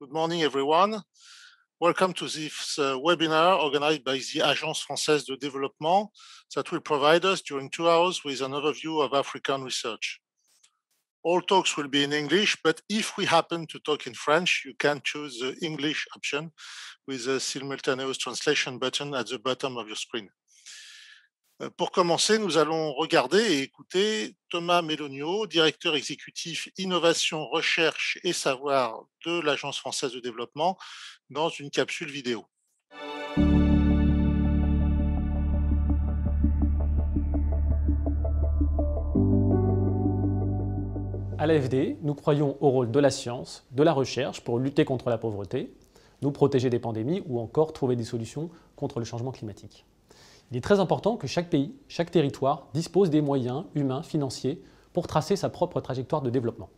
Good morning, everyone. Welcome to this webinar organized by the Agence Française de Développement that will provide us during 2 hours with an overview of African research. All talks will be in English, but if we happen to talk in French, you can choose the English option with the simultaneous translation button at the bottom of your screen. Pour commencer, nous allons regarder et écouter Thomas Mélonio, directeur exécutif Innovation, Recherche et Savoir de l'Agence française de développement, dans une capsule vidéo. À l'AFD, nous croyons au rôle de la science, de la recherche pour lutter contre la pauvreté, nous protéger des pandémies ou encore trouver des solutions contre le changement climatique. Il est très important que chaque pays, chaque territoire dispose des moyens humains, financiers pour tracer sa propre trajectoire de développement.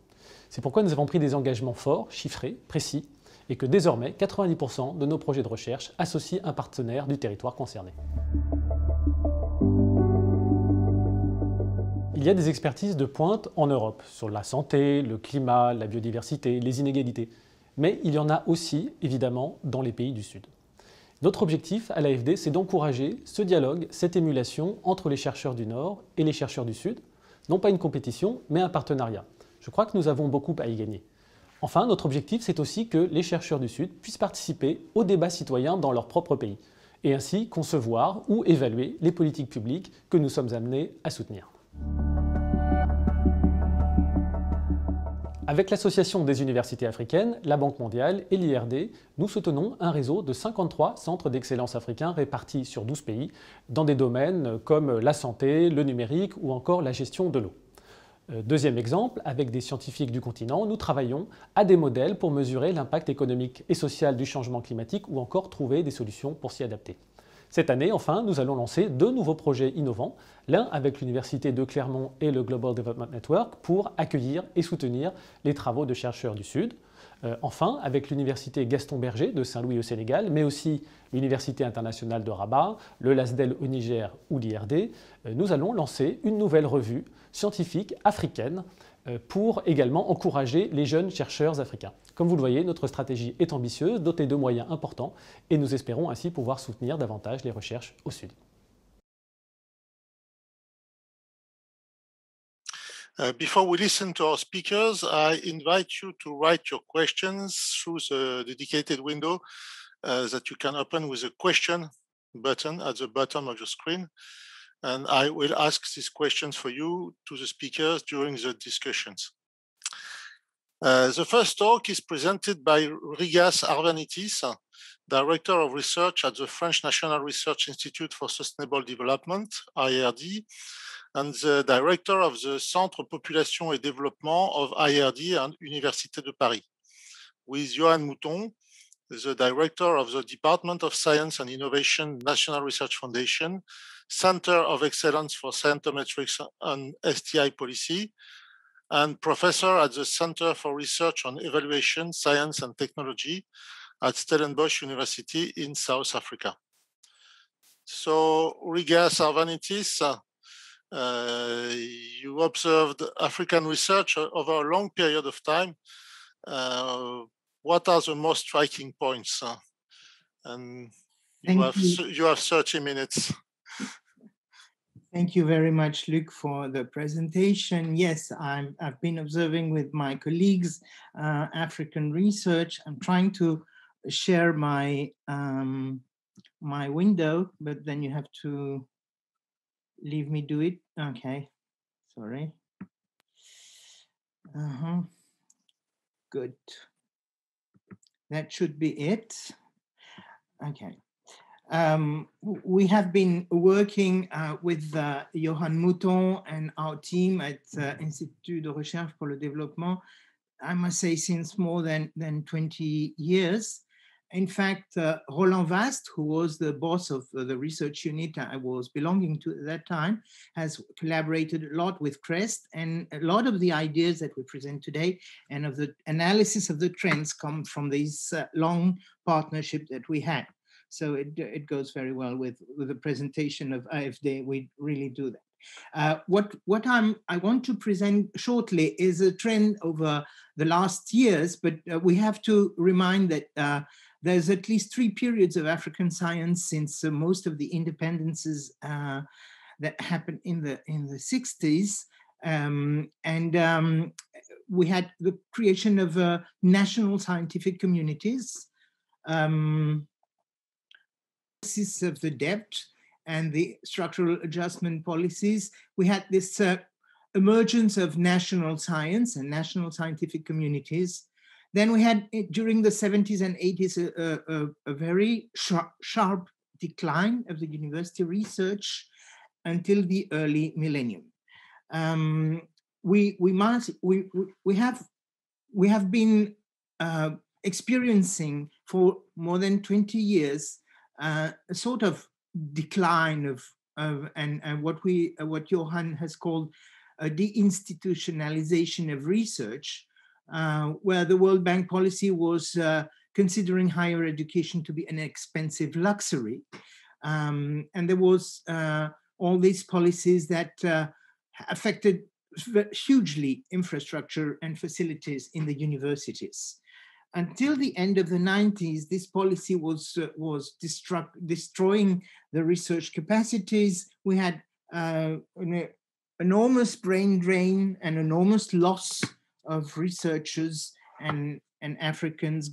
C'est pourquoi nous avons pris des engagements forts, chiffrés, précis, et que désormais 90% de nos projets de recherche associent un partenaire du territoire concerné. Il y a des expertises de pointe en Europe sur la santé, le climat, la biodiversité, les inégalités, mais il y en a aussi, évidemment, dans les pays du Sud. Notre objectif à l'AFD, c'est d'encourager ce dialogue, cette émulation entre les chercheurs du Nord et les chercheurs du Sud, non pas une compétition, mais un partenariat. Je crois que nous avons beaucoup à y gagner. Enfin, notre objectif, c'est aussi que les chercheurs du Sud puissent participer au débat citoyen dans leur propre pays, et ainsi concevoir ou évaluer les politiques publiques que nous sommes amenés à soutenir. Avec l'Association des universités africaines, la Banque mondiale et l'IRD, nous soutenons un réseau de 53 centres d'excellence africains répartis sur 12 pays dans des domaines comme la santé, le numérique ou encore la gestion de l'eau. Deuxième exemple, avec des scientifiques du continent, nous travaillons à des modèles pour mesurer l'impact économique et social du changement climatique ou encore trouver des solutions pour s'y adapter. Cette année, enfin, nous allons lancer 2 nouveaux projets innovants, l'un avec l'Université de Clermont et le Global Development Network pour accueillir et soutenir les travaux de chercheurs du Sud. Enfin, avec l'Université Gaston Berger de Saint-Louis au Sénégal, mais aussi l'Université internationale de Rabat, le LASDEL au Niger ou l'IRD, nous allons lancer une nouvelle revue scientifique africaine pour également encourager les jeunes chercheurs africains. Comme vous le voyez, notre stratégie est ambitieuse, dotée de moyens importants, et nous espérons ainsi pouvoir soutenir davantage les recherches au Sud. Before we listen to our speakers, I invite you to write your questions through the dedicated window that you can open with a question button at the bottom of your screen. And I will ask these questions for you to the speakers during the discussions. The first talk is presented by Rigas Arvanitis, Director of Research at the French National Research Institute for Sustainable Development, IRD, and the Director of the Centre Population et Développement of IRD and Université de Paris, with Johann Mouton, the Director of the Department of Science and Innovation, National Research Foundation, Center of Excellence for Scientometrics and STI Policy, and professor at the Center for Research on Evaluation, Science and Technology at Stellenbosch University in South Africa. So, Rigas Arvanitis, you observed African research over a long period of time. What are the most striking points? And you have 30 minutes. Thank you very much, Luc, for the presentation. Yes, I've been observing with my colleagues African research. I'm trying to share my my window, but then you have to leave me do it. Okay, sorry. Good. That should be it. Okay. We have been working with Johann Mouton and our team at Institut de Recherche pour le Développement, I must say, since more than 20 years. In fact, Roland Vast, who was the boss of the research unit I was belonging to at that time, has collaborated a lot with CREST, and a lot of the ideas that we present today and of the analysis of the trends come from this long partnership that we had. So it goes very well with the presentation of AFD. We really do that. What I want to present shortly is a trend over the last years, but we have to remind that there's at least 3 periods of African science since most of the independences that happened in the 60s. We had the creation of national scientific communities, of the debt and the structural adjustment policies. We had this emergence of national science and national scientific communities. Then we had, during the 70s and 80s, a very sharp decline of the university research until the early millennium. We have been experiencing for more than 20 years a sort of decline of what Johann has called a deinstitutionalization of research, where the World Bank policy was considering higher education to be an expensive luxury, and there was all these policies that affected hugely infrastructure and facilities in the universities. Until the end of the 90s, this policy was destroying the research capacities. We had an enormous brain drain and enormous loss of researchers and Africans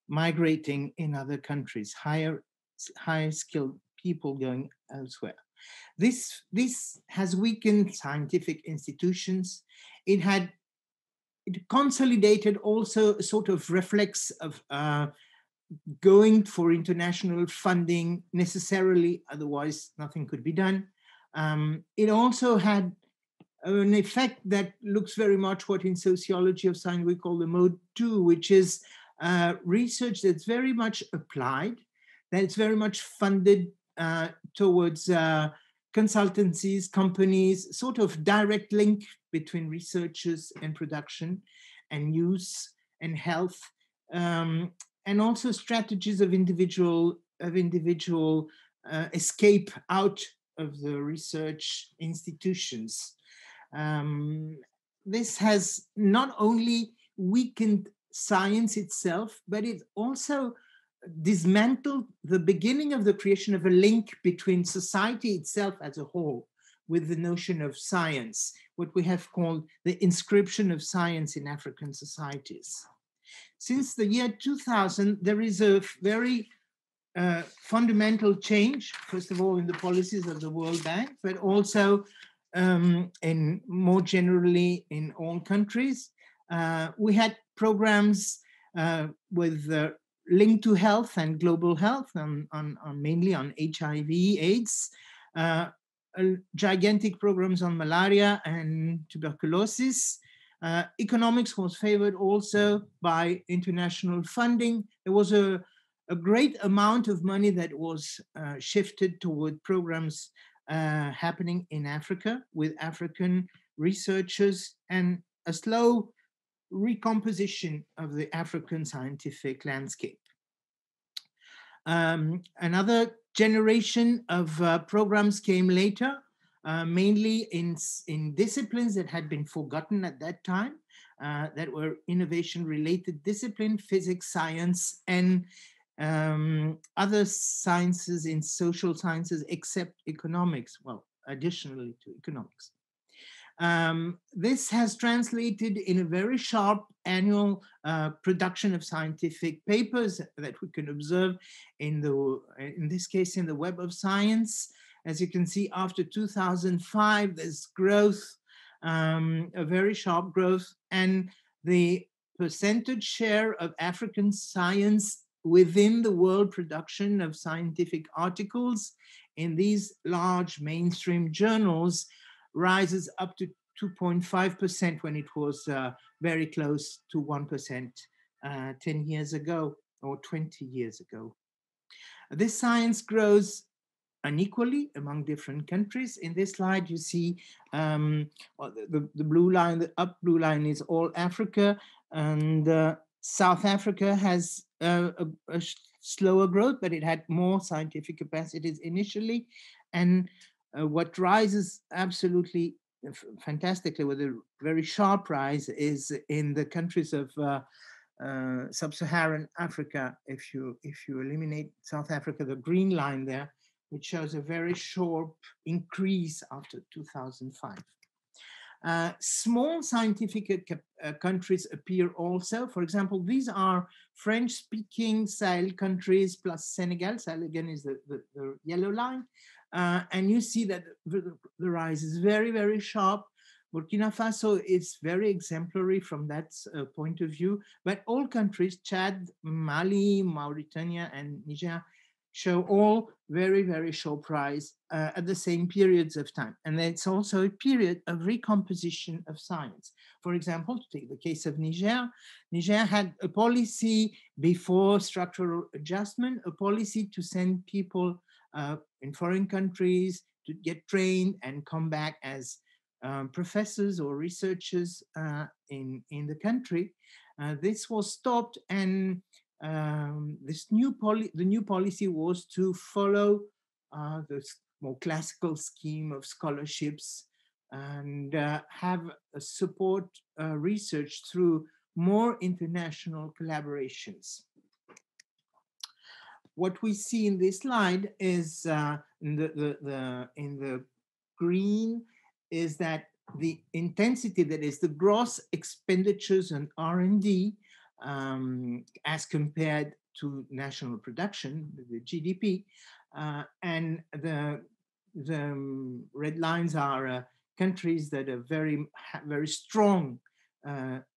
migrating in other countries, higher skilled people going elsewhere. This has weakened scientific institutions. It consolidated also a sort of reflex of going for international funding necessarily, otherwise nothing could be done. It also had an effect that looks very much what in sociology of science we call the mode 2, which is research that's very much applied, that's very much funded towards consultancies, companies, sort of direct link between researchers and production and use and health, and also strategies of individual escape out of the research institutions. This has not only weakened science itself, but it also dismantled the beginning of the creation of a link between society itself as a whole with the notion of science, what we have called the inscription of science in African societies. Since the year 2000, there is a very fundamental change, first of all, in the policies of the World Bank, but also in more generally in all countries. We had programs with linked to health and global health, mainly on HIV, AIDS, gigantic programs on malaria and tuberculosis. Economics was favored also by international funding. There was a great amount of money that was shifted toward programs happening in Africa with African researchers, and a slow recomposition of the African scientific landscape. Another generation of programs came later, mainly in disciplines that had been forgotten at that time, that were innovation-related discipline, physics, science, and other sciences in social sciences except economics, well, additionally to economics. This has translated in a very sharp annual production of scientific papers that we can observe in this case in the Web of Science. As you can see, after 2005, there's growth, a very sharp growth, and the percentage share of African science within the world production of scientific articles in these large mainstream journals rises up to 2.5% when it was very close to 1% 10 years ago or 20 years ago. This science grows unequally among different countries. In this slide, you see the blue line, the up blue line is all Africa, and South Africa has a slower growth, but it had more scientific capacities initially, and What rises absolutely fantastically with a very sharp rise is in the countries of sub-Saharan Africa. If you eliminate South Africa, the green line there, which shows a very sharp increase after 2005. Small scientific countries appear also. For example, these are French-speaking Sahel countries plus Senegal. Sahel again is the yellow line. And you see that the rise is very, very sharp. Burkina Faso is very exemplary from that point of view. But all countries, Chad, Mali, Mauritania, and Niger, show all very, very sharp rise at the same periods of time. And it's also a period of recomposition of science. For example, to take the case of Niger, Niger had a policy before structural adjustment, a policy to send people in foreign countries to get trained and come back as professors or researchers in the country. This was stopped, and the new policy was to follow the more classical scheme of scholarships and have support research through more international collaborations. What we see in this slide is in the green is that the intensity, that is the gross expenditures on R&D as compared to national production, the GDP, and the red lines are countries that are very strong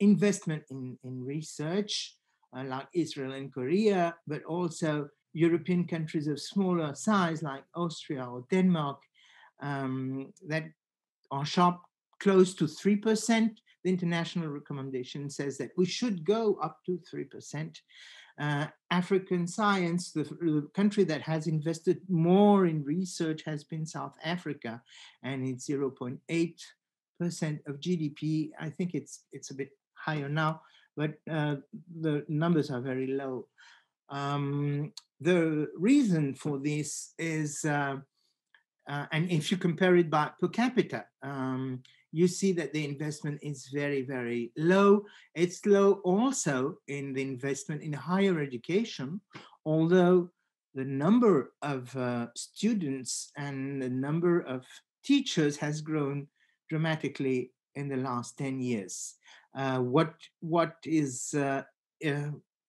investment in research, like Israel and Korea, but also European countries of smaller size like Austria or Denmark that are sharp close to 3%. The international recommendation says that we should go up to 3%. African science, the country that has invested more in research has been South Africa, and it's 0.8% of GDP. I think it's a bit higher now, but the numbers are very low. The reason for this is, and if you compare it by per capita, you see that the investment is very, very low. It's low also in the investment in higher education, although the number of students and the number of teachers has grown dramatically in the last 10 years. What is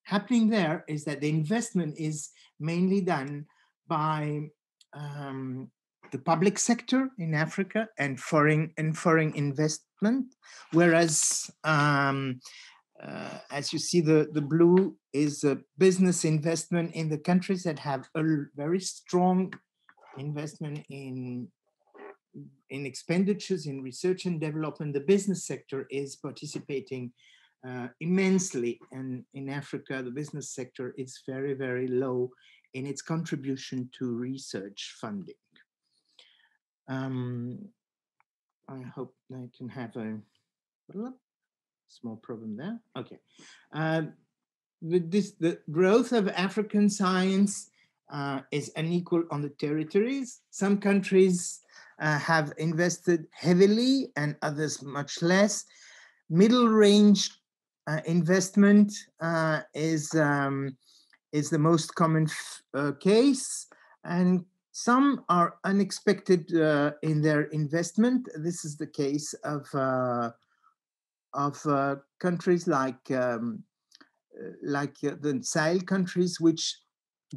happening there is that the investment is mainly done by the public sector in Africa and foreign investment, whereas as you see, the blue is a business investment in the countries that have a very strong investment in expenditures in research and development. The business sector is participating immensely, and in Africa, the business sector is very, very low in its contribution to research funding. I hope I can have a small problem there. Okay. The growth of African science is unequal on the territories. Some countries have invested heavily and others much less. Middle range investment is the most common case, and some are unexpected in their investment. This is the case of countries like the Sahel countries, which,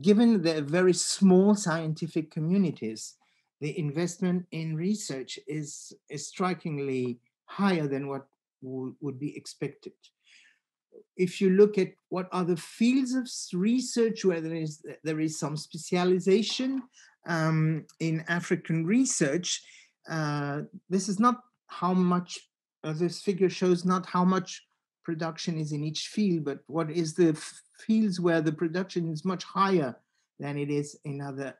given the very small scientific communities, the investment in research is strikingly higher than what would be expected. If you look at what are the fields of research where there is some specialization in African research, this is not how much, this figure shows not how much production is in each field, but what is the fields where the production is much higher than it is in other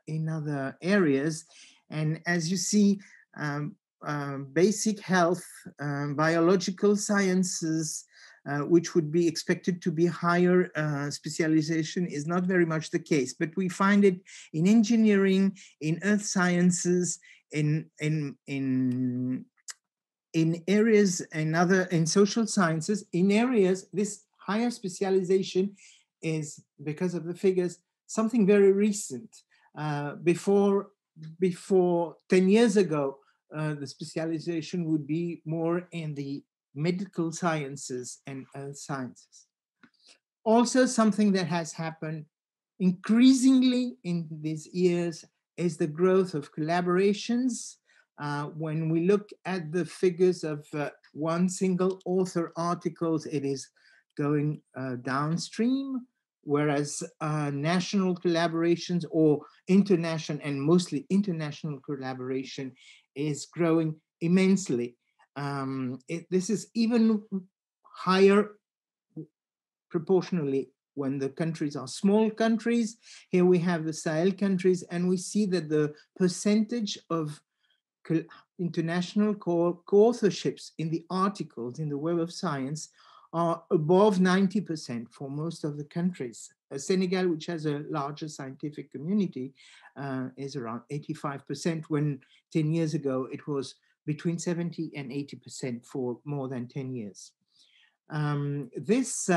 areas. And as you see, basic health, biological sciences, which would be expected to be higher specialization, is not very much the case. But we find it in engineering, in earth sciences, in areas, in social sciences, in areas. This higher specialization is, because of the figures, something very recent. Before 10 years ago, the specialization would be more in the medical sciences and earth sciences. Also, something that has happened increasingly in these years is the growth of collaborations. When we look at the figures of one single author articles, it is going downstream, whereas national collaborations or international, and mostly international collaboration, is growing immensely. This is even higher proportionally when the countries are small countries. Here we have the Sahel countries, and we see that the percentage of international co-authorships in the articles in the Web of Science are above 90% for most of the countries. Senegal, which has a larger scientific community, is around 85%, when 10 years ago it was between 70 and 80% for more than 10 years. This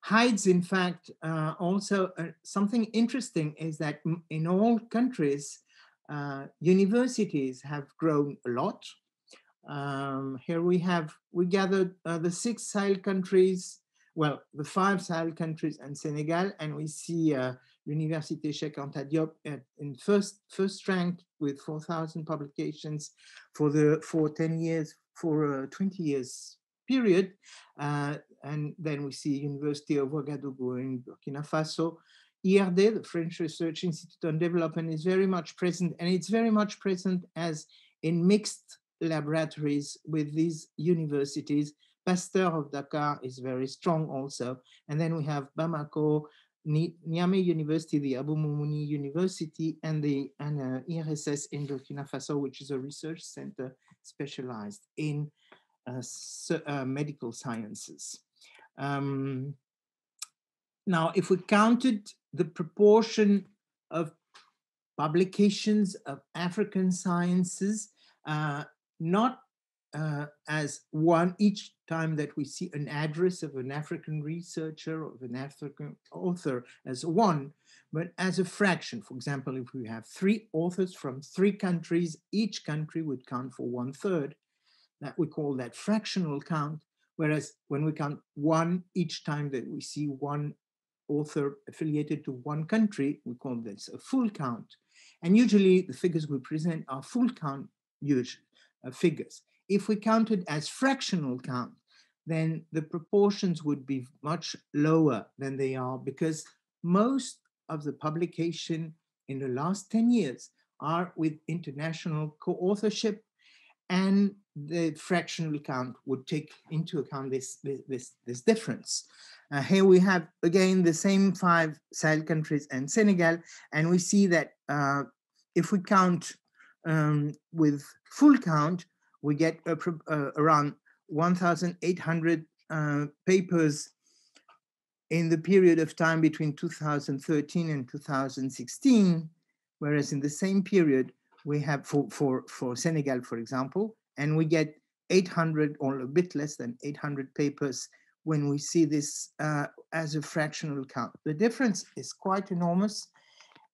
hides, in fact, also something interesting, is that in all countries, universities have grown a lot. Here we gathered the 6 Sahel countries, well, the 5 Sahel countries and Senegal, and we see Université Cheikh Anta Diop in first rank with 4,000 publications for 10 years, for a 20 years period. And then we see University of Ouagadougou in Burkina Faso. IRD, the French Research Institute on Development, is very much present, and it's very much present as in mixed laboratories with these universities. Pasteur of Dakar is very strong also. And then we have Bamako, Niamey University, the Abou Moumouni University, and the IRSS in Burkina Faso, which is a research center specialized in medical sciences. Now, if we counted the proportion of publications of African sciences, not as one each time that we see an address of an African researcher or of an African author as one, but as a fraction. For example, if we have 3 authors from 3 countries, each country would count for 1/3. That we call that fractional count. Whereas when we count 1 each time that we see one author affiliated to one country, we call this a full count. And usually the figures we present are full count figures. If we counted as fractional count, then the proportions would be much lower than they are, because most of the publication in the last 10 years are with international co-authorship, and the fractional count would take into account this difference. Here we have, again, the same 5 Sahel countries and Senegal, and we see that if we count with full count, we get around 1,800 papers in the period of time between 2013 and 2016, whereas in the same period, we have for Senegal, for example, and we get 800 or a bit less than 800 papers when we see this as a fractional count. The difference is quite enormous,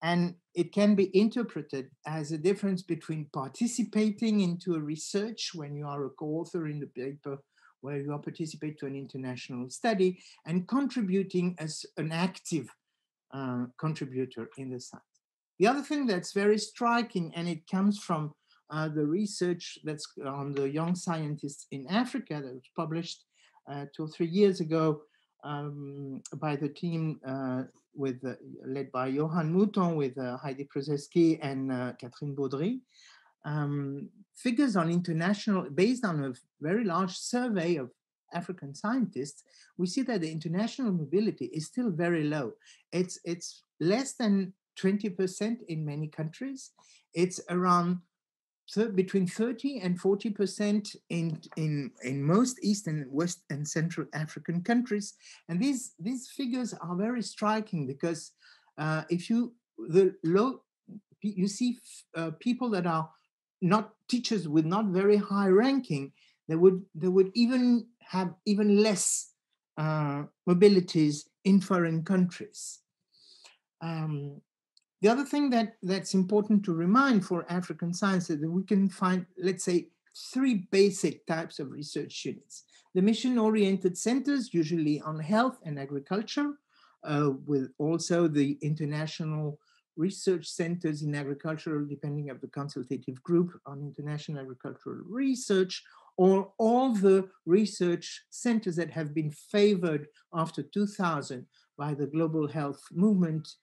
and it can be interpreted as a difference between participating into a research when you are a co-author in the paper where you participate to an international study, and contributing as an active contributor in the science. The other thing that's very striking, and it comes from the research that's on the young scientists in Africa that was published 2 or 3 years ago by the team led by Johann Mouton with Heidi Prozesky and Catherine Baudry. Figures on international, based on a very large survey of African scientists, we see that the international mobility is still very low. It's less than 20% in many countries. It's around between 30 and 40% in most East and West and Central African countries. And these figures are very striking because if you see people that are not teachers with not very high ranking, they would even have even less mobilities in foreign countries. The other thing that's important to remind for African science is that we can find, let's say, 3 basic types of research units. The mission-oriented centers, usually on health and agriculture, with also the international research centers in agriculture, depending on the consultative group on international agricultural research, or all the research centers that have been favored after 2000 by the global health movement,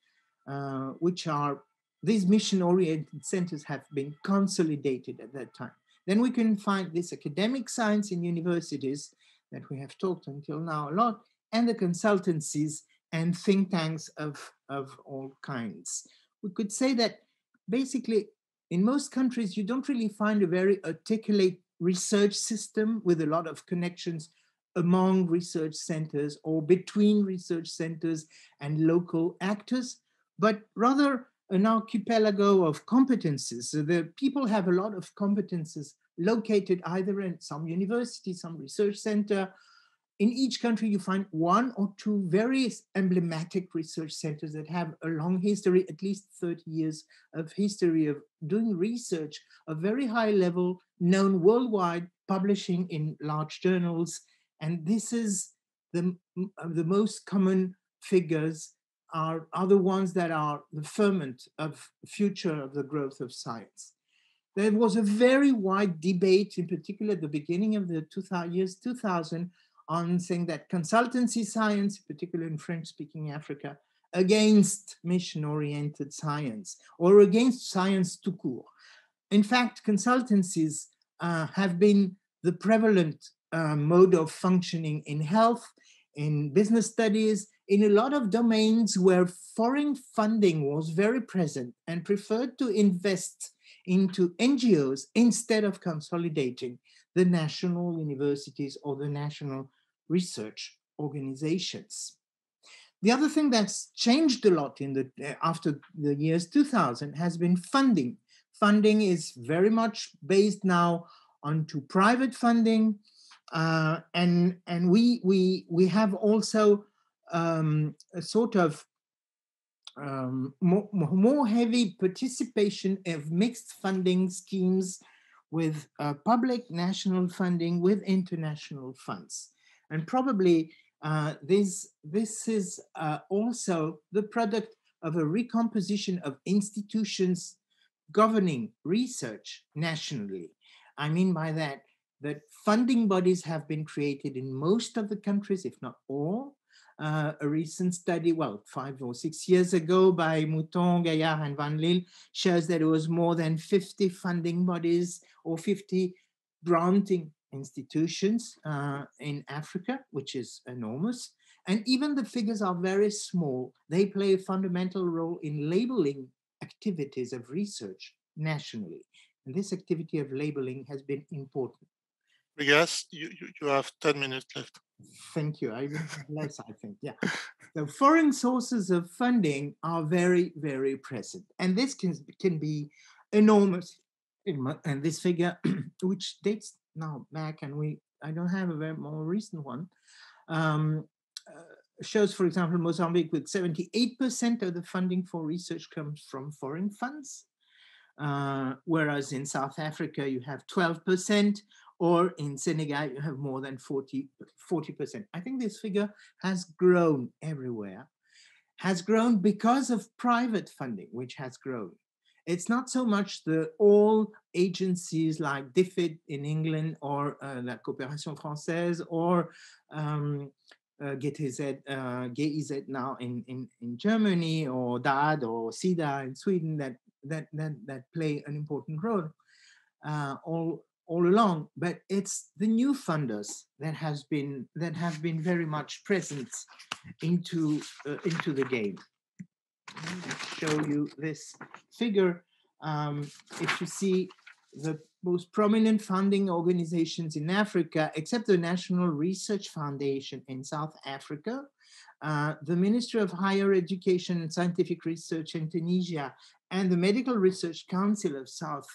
which are, these mission-oriented centers have been consolidated at that time. Then we can find this academic science in universities that we have talked until now a lot, and the consultancies and think tanks of all kinds. We could say that basically in most countries, you don't really find a very articulate research system with a lot of connections among research centers or between research centers and local actors, but rather an archipelago of competences. So the people have a lot of competences located either in some university, some research center. In each country, you find 1 or 2 very emblematic research centers that have a long history, at least 30 years of history of doing research of very high level, known worldwide, publishing in large journals. And this is the most common figures are the ones that are the ferment of future of the growth of science. There was a very wide debate, in particular at the beginning of the years 2000, on saying that consultancy science, particularly in French-speaking Africa, against mission-oriented science or against science tout court. In fact, consultancies have been the prevalent mode of functioning in health, in business studies, in a lot of domains where foreign funding was very present and preferred to invest into NGOs instead of consolidating the national universities or the national research organizations. The other thing that's changed a lot after the years 2000 has been funding. Funding is very much based now onto private funding, and we have also a sort of more heavy participation of mixed funding schemes with public national funding with international funds. And probably this is also the product of a recomposition of institutions governing research nationally. I mean by that funding bodies have been created in most of the countries, if not all. A recent study, 5 or 6 years ago by Mouton, Gaillard, and Van Lille shows that it was more than 50 funding bodies or 50 granting institutions in Africa, which is enormous. And even the figures are very small. They play a fundamental role in labeling activities of research nationally. And this activity of labeling has been important. Rigas, you have 10 minutes left. Thank you. I have less, I think. Yeah. So foreign sources of funding are very, very present. And this can be enormous. And this figure, which dates now back, and I don't have a very more recent one, shows, for example, Mozambique with 78% of the funding for research comes from foreign funds. Whereas in South Africa, you have 12%, or in Senegal, you have more than 40%. I think this figure has grown everywhere, has grown because of private funding, which has grown. It's not so much all agencies like DFID in England or La Coopération Française or GIZ now in Germany, or DAD or SIDA in Sweden that play an important role all along. But it's the new funders that have been very much present into the game. Let me show you this figure. If you see the most prominent funding organizations in Africa, except the National Research Foundation in South Africa, the Ministry of Higher Education and Scientific Research in Tunisia, and the Medical Research Council of South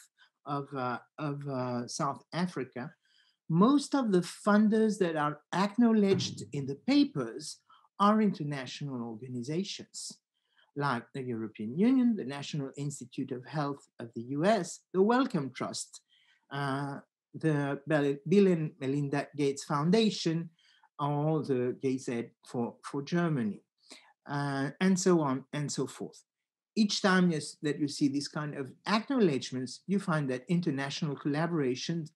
Africa, most of the funders that are acknowledged in the papers are international organizations, like the European Union, the National Institute of Health of the US, the Wellcome Trust, the Bill and Melinda Gates Foundation, or the Gates for Germany, and so on and so forth. Each time that you see these kind of acknowledgements, you find that international collaborations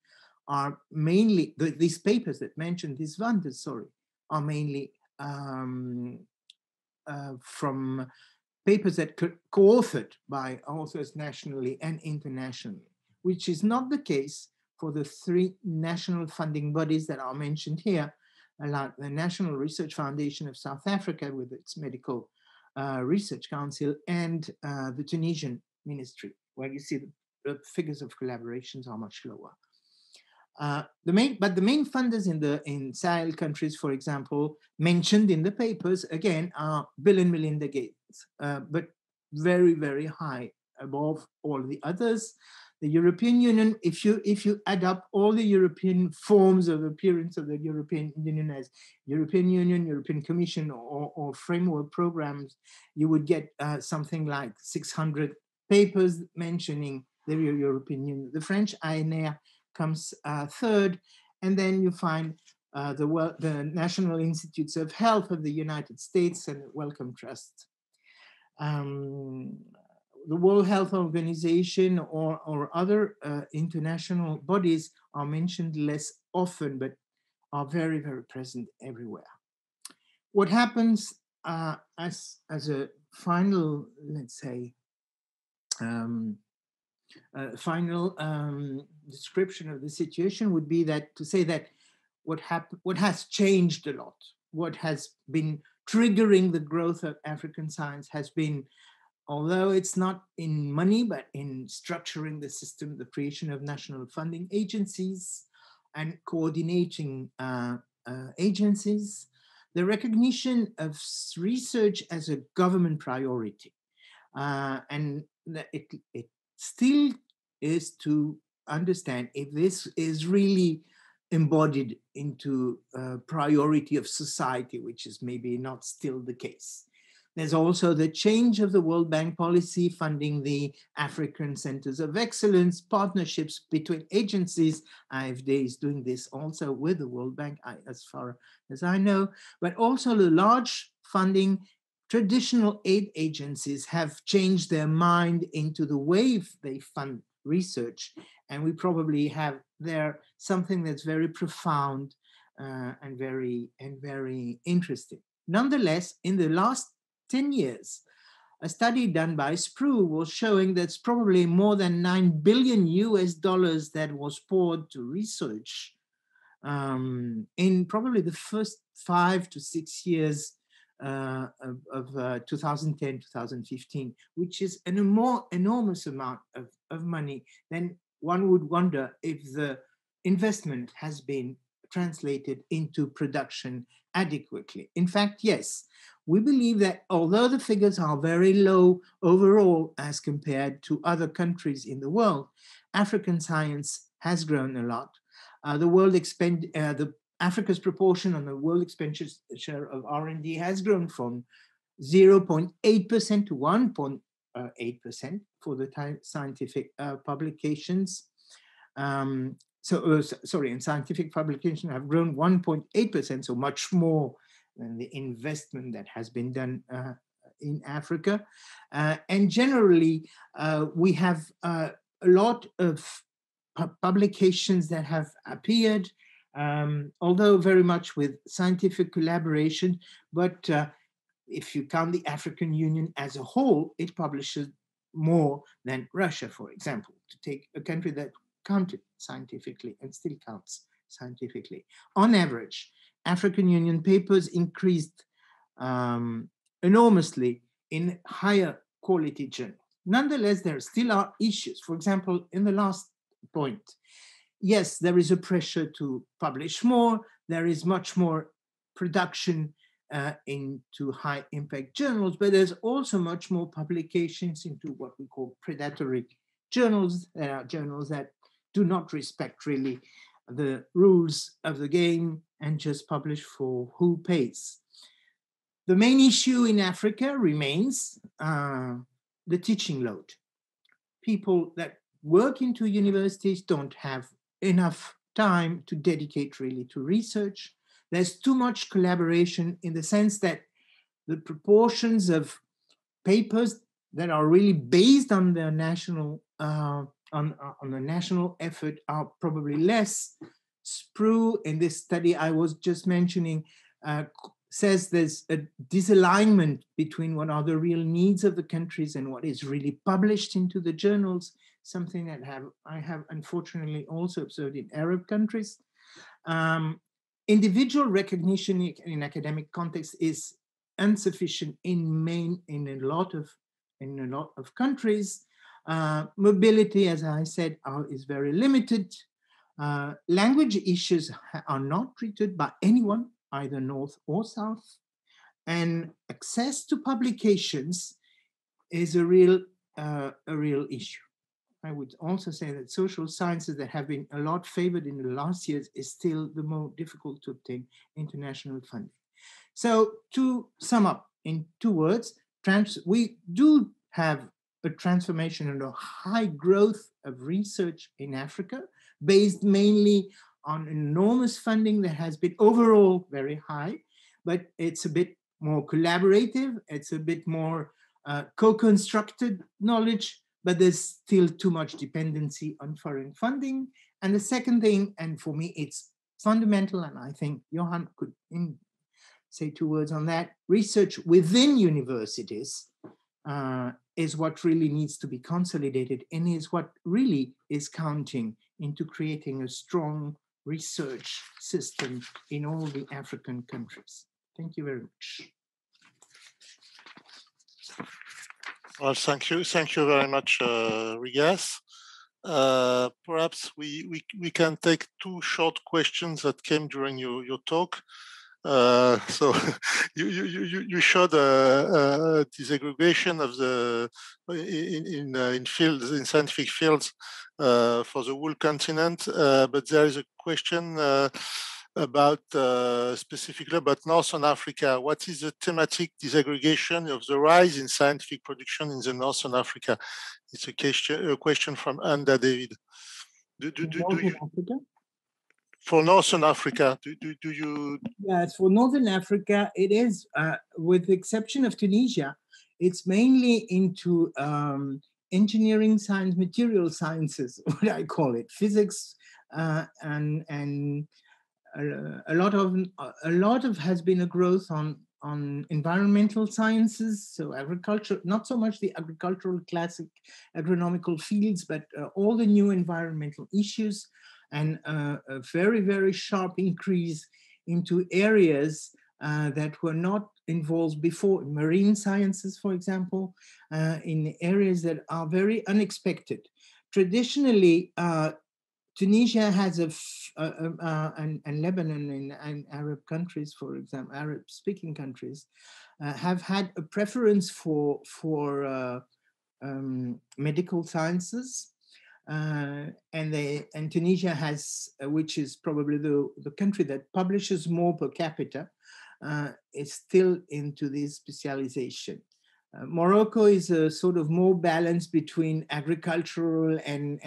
are mainly, these papers that mention these funders, are mainly from papers that co-authored by authors nationally and internationally, which is not the case for the three national funding bodies that are mentioned here, like the National Research Foundation of South Africa with its Medical Research Council, and the Tunisian Ministry, where you see the figures of collaborations are much lower. The main funders in Sahel countries, for example, mentioned in the papers, again, are Bill and Melinda Gates, but very, very high above all the others. The European Union, if you add up all the European forms of appearance of the European Union as European Union, European Commission, or framework programs, you would get something like 600 papers mentioning the European Union. The French ANR comes third, and then you find the National Institutes of Health of the United States and the Wellcome Trust. The World Health Organization or other international bodies are mentioned less often, but are very, very present everywhere. What happens as a final, let's say, final description of the situation would be that to say that what has changed a lot, what has been triggering the growth of African science has been, although it's not in money, but in structuring the system, the creation of national funding agencies and coordinating agencies, the recognition of research as a government priority. And it still is to understand if this is really embodied into a priority of society, which is maybe not still the case. There's also the change of the World Bank policy funding the African Centers of Excellence, partnerships between agencies. AFD is doing this also with the World Bank, as far as I know, but also the large funding. Traditional aid agencies have changed their mind into the way they fund research. And we probably have there something that's very profound and very interesting. Nonetheless, in the last 10 years, a study done by Sprue was showing that's probably more than $9 billion that was poured to research in probably the first 5 to 6 years of 2010, 2015, which is an enormous amount of money. Then one would wonder if the investment has been translated into production adequately. In fact, yes, we believe that although the figures are very low overall as compared to other countries in the world, African science has grown a lot. Africa's proportion on the world expenditure of R&D has grown from 0.8% to 1.8% for the scientific publications. And scientific publications have grown 1.8%, so much more than the investment that has been done in Africa. And generally, we have a lot of publications that have appeared, although very much with scientific collaboration, but if you count the African Union as a whole, it publishes more than Russia, for example, to take a country that counted scientifically and still counts scientifically. On average, African Union papers increased enormously in higher quality journals. Nonetheless, there still are issues. For example, in the last point. Yes, there is a pressure to publish more. There is much more production into high impact journals, but there's also much more publications into what we call predatory journals. There are journals that do not respect really the rules of the game and just publish for who pays. The main issue in Africa remains the teaching load. People that work into universities don't have enough time to dedicate really to research. There's too much collaboration in the sense that the proportions of papers that are really based on the national on the national effort are probably less. Sprue, in this study I was just mentioning, says there's a disalignment between what are the real needs of the countries and what is really published into the journals, something that I have unfortunately also observed in Arab countries. Individual recognition in academic context is insufficient in a lot of countries. Mobility, as I said, is very limited. Language issues are not treated by anyone, either North or South. And access to publications is a real issue. I would also say that social sciences that have been a lot favored in the last years is still the more difficult to obtain international funding. So to sum up in 2 words, we do have a transformation and a high growth of research in Africa, based mainly on enormous funding that has been overall very high, but it's a bit more collaborative, it's a bit more co-constructed knowledge, but there's still too much dependency on foreign funding. And the second thing, and for me it's fundamental, and I think Johann could say 2 words on that, research within universities is what really needs to be consolidated and is what really is counting into creating a strong research system in all the African countries. Thank you very much. Well, thank you very much, Rigas. Perhaps we can take 2 short questions that came during your talk. So you showed a disaggregation of the in fields, in scientific fields, for the whole continent, but there is a question about specifically about Northern Africa. What is the thematic disaggregation of the rise in scientific production in the Northern Africa? It's a question from Anda David. For Northern Africa, do you? Yes, for Northern Africa, it is, with the exception of Tunisia, it's mainly into engineering science, material sciences, what I call it, physics, and a lot of has been a growth on environmental sciences, so agriculture, not so much the agricultural classic agronomical fields, but all the new environmental issues, and a very, very sharp increase into areas that were not involved before, marine sciences, for example, in areas that are very unexpected. Traditionally, Tunisia has and Lebanon and Arab countries, for example, Arab-speaking countries, have had a preference for medical sciences. And Tunisia has, which is probably the country that publishes more per capita, is still into this specialization. Morocco is a sort of more balance between agricultural and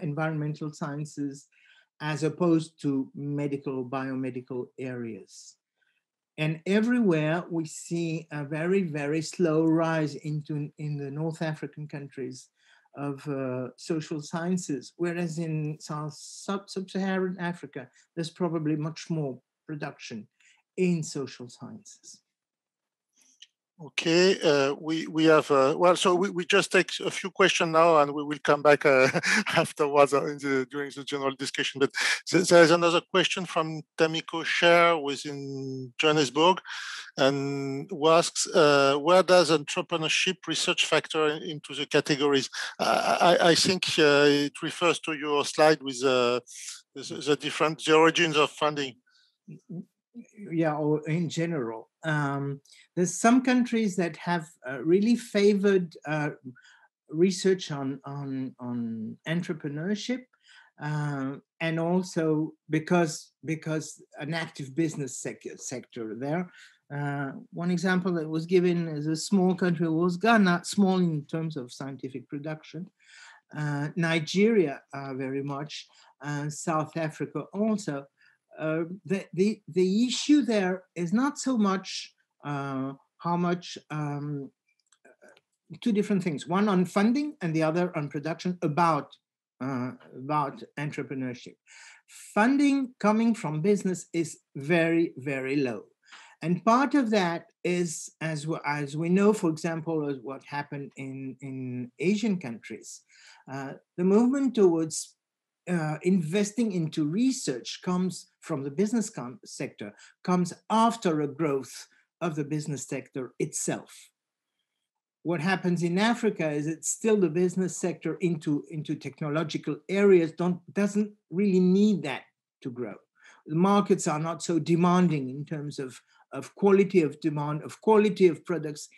environmental sciences, as opposed to medical, biomedical areas. And everywhere we see a very, very slow rise in the North African countries of social sciences, whereas in sub-Saharan Africa, there's probably much more production in social sciences. Okay, we have well. So we just take a few questions now, and we will come back afterwards during the general discussion. But there is another question from Tamiko Sher within Johannesburg, and who asks, where does entrepreneurship research factor into the categories? I think it refers to your slide with the origins of funding. Yeah, or in general. There's some countries that have really favored research on entrepreneurship, and also because an active business sector there. One example that was given as a small country was Ghana, small in terms of scientific production. Nigeria very much, South Africa also. The issue there is not so much how much, two different things, one on funding and the other on production about entrepreneurship. Funding coming from business is very, very low. And part of that is, as we know, for example, what happened in Asian countries, the movement towards investing into research comes from the business sector, comes after a growth of the business sector itself. What happens in Africa is it's still the business sector into technological areas doesn't really need that to grow. The markets are not so demanding in terms of quality of demand, of quality of products.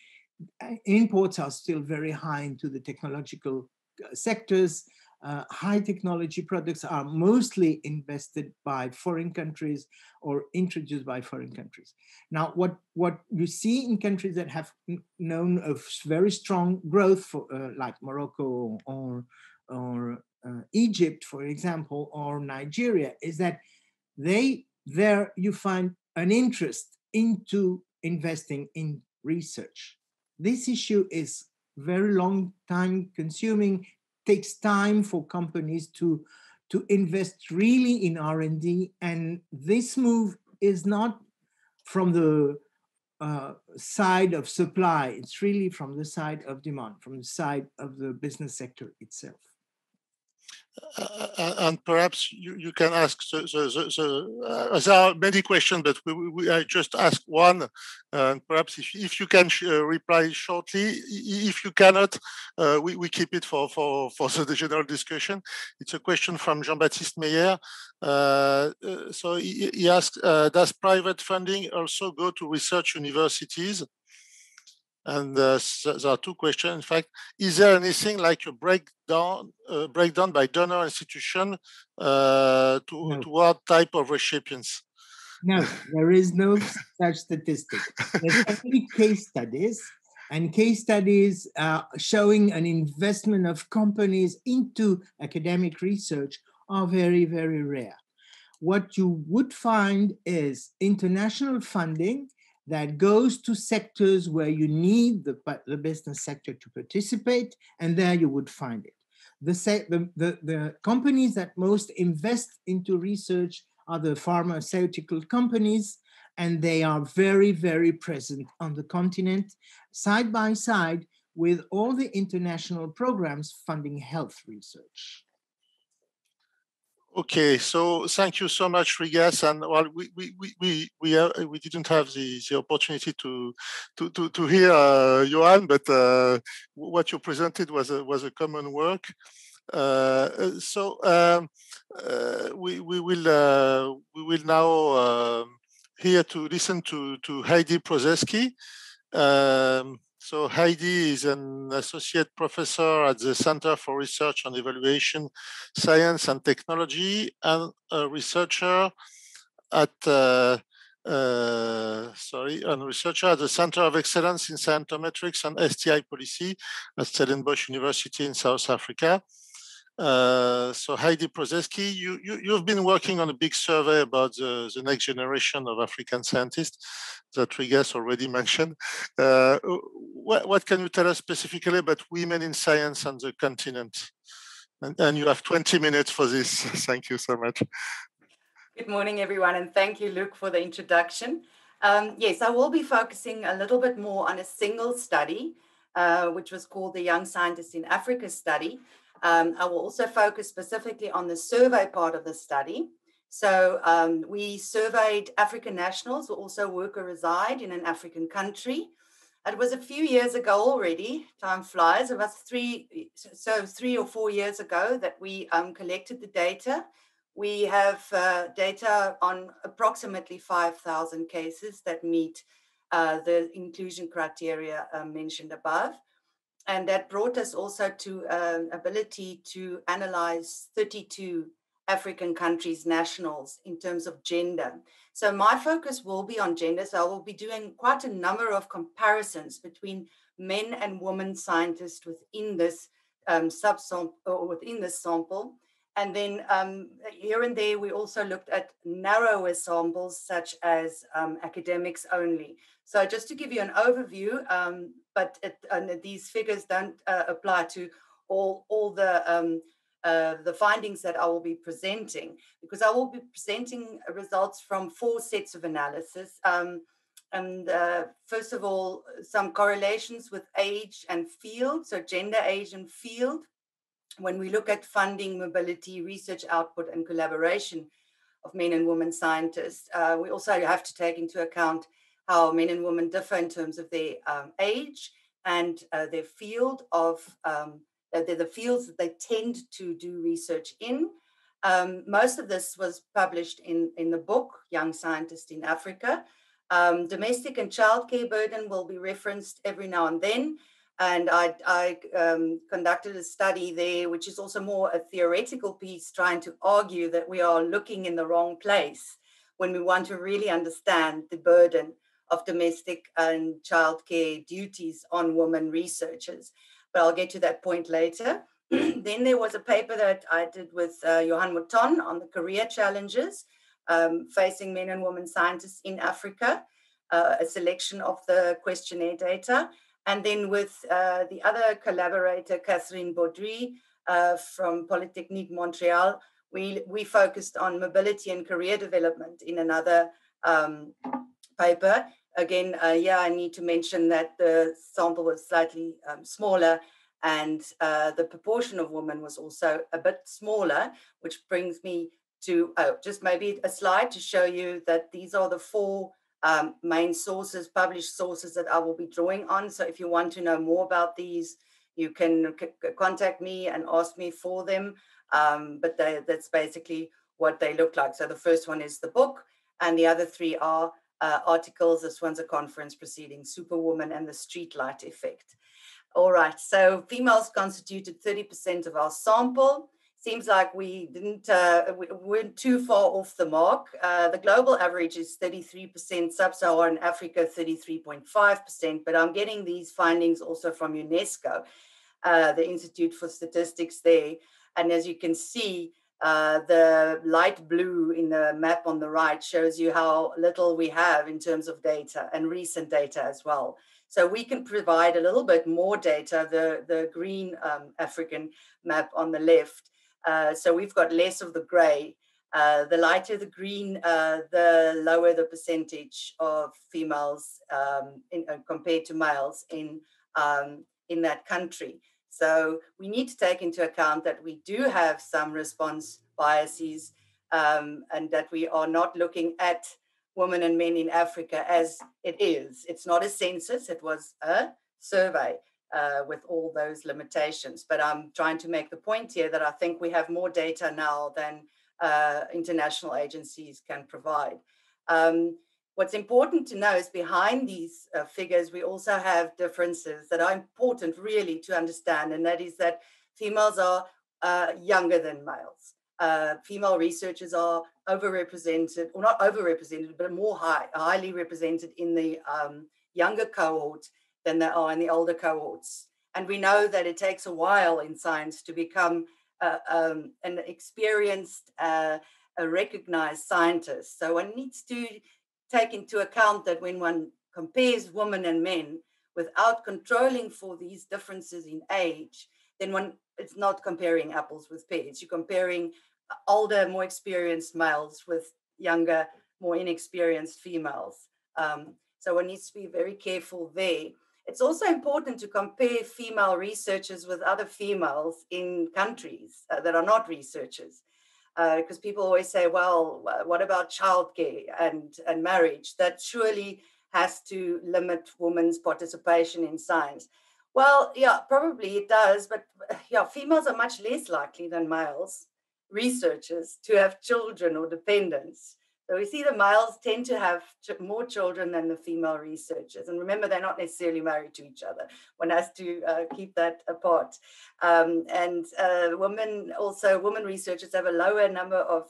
Imports are still very high into the technological sectors. High technology products are mostly invested by foreign countries or introduced by foreign countries. Now, what you see in countries that have known of very strong growth, for, like Morocco or Egypt, for example, or Nigeria, is that there you find an interest into investing in research. This issue is very long time consuming, takes time for companies to invest really in R&D, and this move is not from the side of supply, it's really from the side of demand, from the side of the business sector itself. And perhaps you can ask, there are many questions, but I just ask one, and perhaps if you can reply shortly. If you cannot, we keep it for the general discussion. It's a question from Jean-Baptiste Meyer. So he asks, does private funding also go to research universities? And there are two questions. In fact, is there anything like a breakdown by donor institution to what type of recipients? No, there is no such statistic. There's only case studies, and case studies showing an investment of companies into academic research are very, very rare. What you would find is international funding that goes to sectors where you need the business sector to participate, and there you would find it. The companies that most invest into research are the pharmaceutical companies, and they are very, very present on the continent, side by side with all the international programs funding health research. Okay, so thank you so much, Rigas. And well, we didn't have the opportunity to hear Johann, but what you presented was a common work. So we will now here to listen to Heidi Prozesky. So Heidi is an associate professor at the Center for Research on Evaluation, Science and Technology, and a researcher at the Center of Excellence in Scientometrics and STI Policy at Stellenbosch University in South Africa. So Heidi Prozesky, you've been working on a big survey about the next generation of African scientists that Rigas already mentioned. What can you tell us specifically about women in science on the continent? And you have 20 minutes for this. Thank you so much. Good morning, everyone, and thank you, Luc, for the introduction. Yes, I will be focusing a little bit more on a single study, which was called the Young Scientists in Africa study. I will also focus specifically on the survey part of the study. So we surveyed African nationals who also work or reside in an African country. It was a few years ago already, time flies, it was 3 or 4 years ago that we collected the data. We have data on approximately 5,000 cases that meet the inclusion criteria mentioned above. And that brought us also to ability to analyze 32 African countries' nationals in terms of gender. So my focus will be on gender. So I will be doing quite a number of comparisons between men and women scientists within this subsample or within this sample. And then here and there, we also looked at narrower samples, such as academics only. So just to give you an overview, but these figures don't apply to all the findings that I will be presenting, because I will be presenting results from 4 sets of analysis. First of all, some correlations with age and field, so gender, age, and field. When we look at funding, mobility, research output, and collaboration of men and women scientists, we also have to take into account how men and women differ in terms of their age and their field of, the fields that they tend to do research in. Most of this was published in the book, Young Scientists in Africa. Domestic and childcare burden will be referenced every now and then. And I conducted a study there, which is also more a theoretical piece, trying to argue that we are looking in the wrong place when we want to really understand the burden of domestic and childcare duties on women researchers. But I'll get to that point later. Then there was a paper that I did with Johann Mouton on the career challenges facing men and women scientists in Africa, a selection of the questionnaire data. And then with the other collaborator, Catherine Baudry from Polytechnique Montreal, we focused on mobility and career development in another paper. Again, I need to mention that the sample was slightly smaller, and the proportion of women was also a bit smaller, which brings me to, just maybe a slide to show you that these are the 4 main sources, published sources that I will be drawing on. So if you want to know more about these, you can contact me and ask me for them. But that's basically what they look like. So the first one is the book, and the other 3 are articles. This one's a conference proceeding, Superwoman and the Streetlight Effect. All right, so females constituted 30% of our sample. Seems like we weren't too far off the mark. The global average is 33%, sub-Saharan Africa 33.5%, but I'm getting these findings also from UNESCO, the Institute for Statistics there. And as you can see, the light blue in the map on the right shows you how little we have in terms of data, and recent data as well. So we can provide a little bit more data, the green African map on the left. So we've got less of the gray. The lighter the green, the lower the percentage of females compared to males in that country. So we need to take into account that we do have some response biases, and that we are not looking at women and men in Africa as it is. It's not a census, it was a survey. With all those limitations. But I'm trying to make the point here that I think we have more data now than international agencies can provide. What's important to know is behind these figures, we also have differences that are important really to understand, and that is that females are younger than males. Female researchers are overrepresented, or not overrepresented, but more highly represented in the younger cohort than they are in the older cohorts. And we know that it takes a while in science to become an experienced, a recognized scientist. So one needs to take into account that when one compares women and men without controlling for these differences in age, then it's not comparing apples with pears. You're comparing older, more experienced males with younger, more inexperienced females. So one needs to be very careful there. It's also important to compare female researchers with other females in countries that are not researchers. Because people always say, well, what about childcare and marriage? That surely has to limit women's participation in science. Well, yeah, probably it does. But yeah, females are much less likely than males researchers to have children or dependents. So we see the males tend to have more children than the female researchers. And remember, they're not necessarily married to each other. One has to keep that apart. Women researchers have a lower number of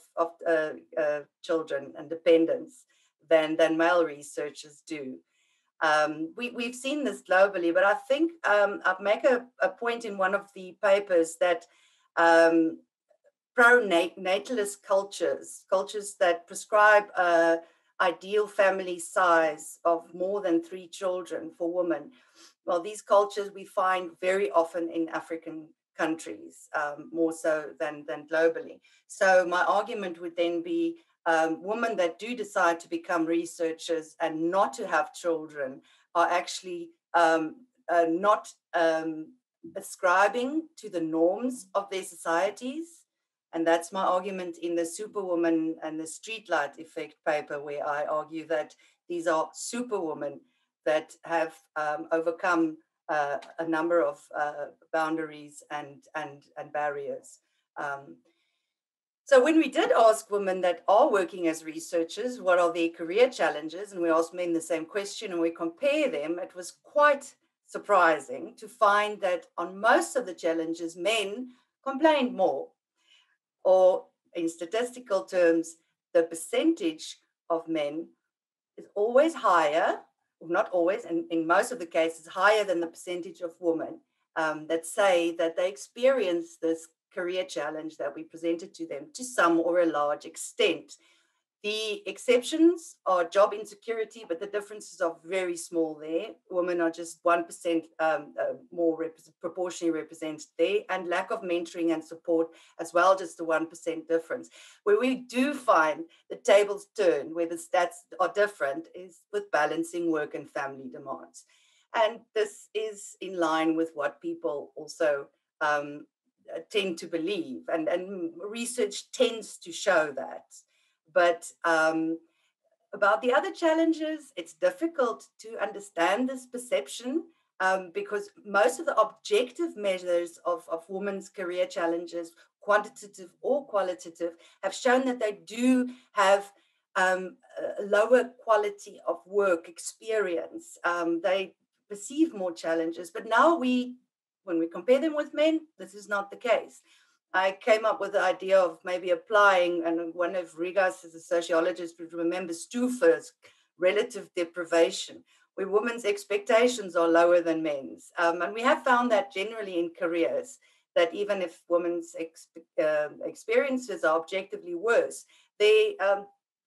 children and dependents than male researchers do. We've seen this globally, but I think I'll make a point in one of the papers that pro-natalist cultures that prescribe ideal family size of more than 3 children for women. Well, these cultures we find very often in African countries, more so than globally. So my argument would then be women that do decide to become researchers and not to have children are actually not ascribing to the norms of their societies. And that's my argument in the Superwoman and the Streetlight Effect paper, where I argue that these are superwomen that have overcome a number of boundaries and barriers. So when we did ask women that are working as researchers, what are their career challenges? And we asked men the same question and we compare them, it was quite surprising to find that on most of the challenges, men complained more. Or in statistical terms, the percentage of men is always higher, not always, and in most of the cases, higher than the percentage of women that say that they experience this career challenge that we presented to them to some or a large extent. The exceptions are job insecurity, but the differences are very small there. Women are just 1% more proportionally represented there, and lack of mentoring and support as well, just a 1% difference. Where we do find the tables turn, where the stats are different, is with balancing work and family demands. And this is in line with what people also tend to believe, and research tends to show that. But about the other challenges, it's difficult to understand this perception because most of the objective measures of women's career challenges, quantitative or qualitative, have shown that they do have a lower quality of work experience. They perceive more challenges, but now when we compare them with men, this is not the case. I came up with the idea of maybe applying, and one of Rigas, as a sociologist, would remember Stufer's relative deprivation, where women's expectations are lower than men's. And we have found that generally in careers, that even if women's experiences are objectively worse, their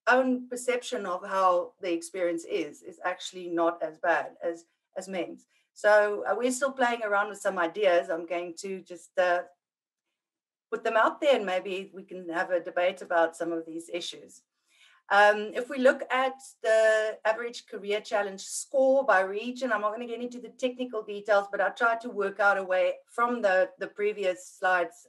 own perception of how the experience is actually not as bad as men's. So we're still playing around with some ideas. I'm going to just put them out there and maybe we can have a debate about some of these issues. If we look at the average career challenge score by region, I'm not going to get into the technical details, but I tried to work out a way from the previous slides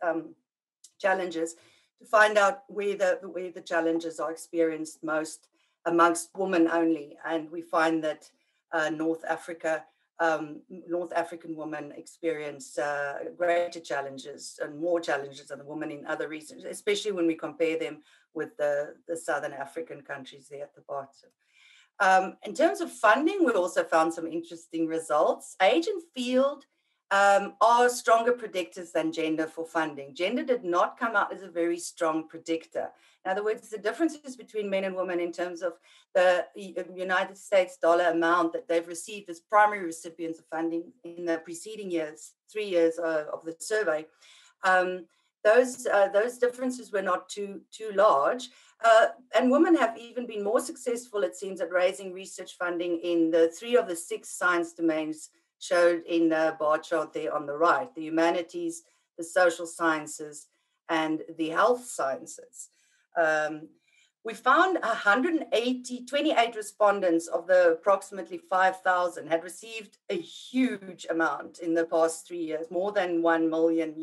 challenges to find out where the challenges are experienced most amongst women only. And we find that North African women experience greater challenges and more challenges than the women in other regions, especially when we compare them with the Southern African countries there at the bottom. In terms of funding, we also found some interesting results. Age and field are stronger predictors than gender for funding. Gender did not come out as a very strong predictor. In other words, the differences between men and women in terms of the United States dollar amount that they've received as primary recipients of funding in the preceding years, 3 years of the survey, those differences were not too large. And women have even been more successful, it seems, at raising research funding in the 3 of the 6 science domains showed in the bar chart there on the right: the humanities, the social sciences, and the health sciences. we found 28 respondents of the approximately 5,000 had received a huge amount in the past 3 years, more than $1 million.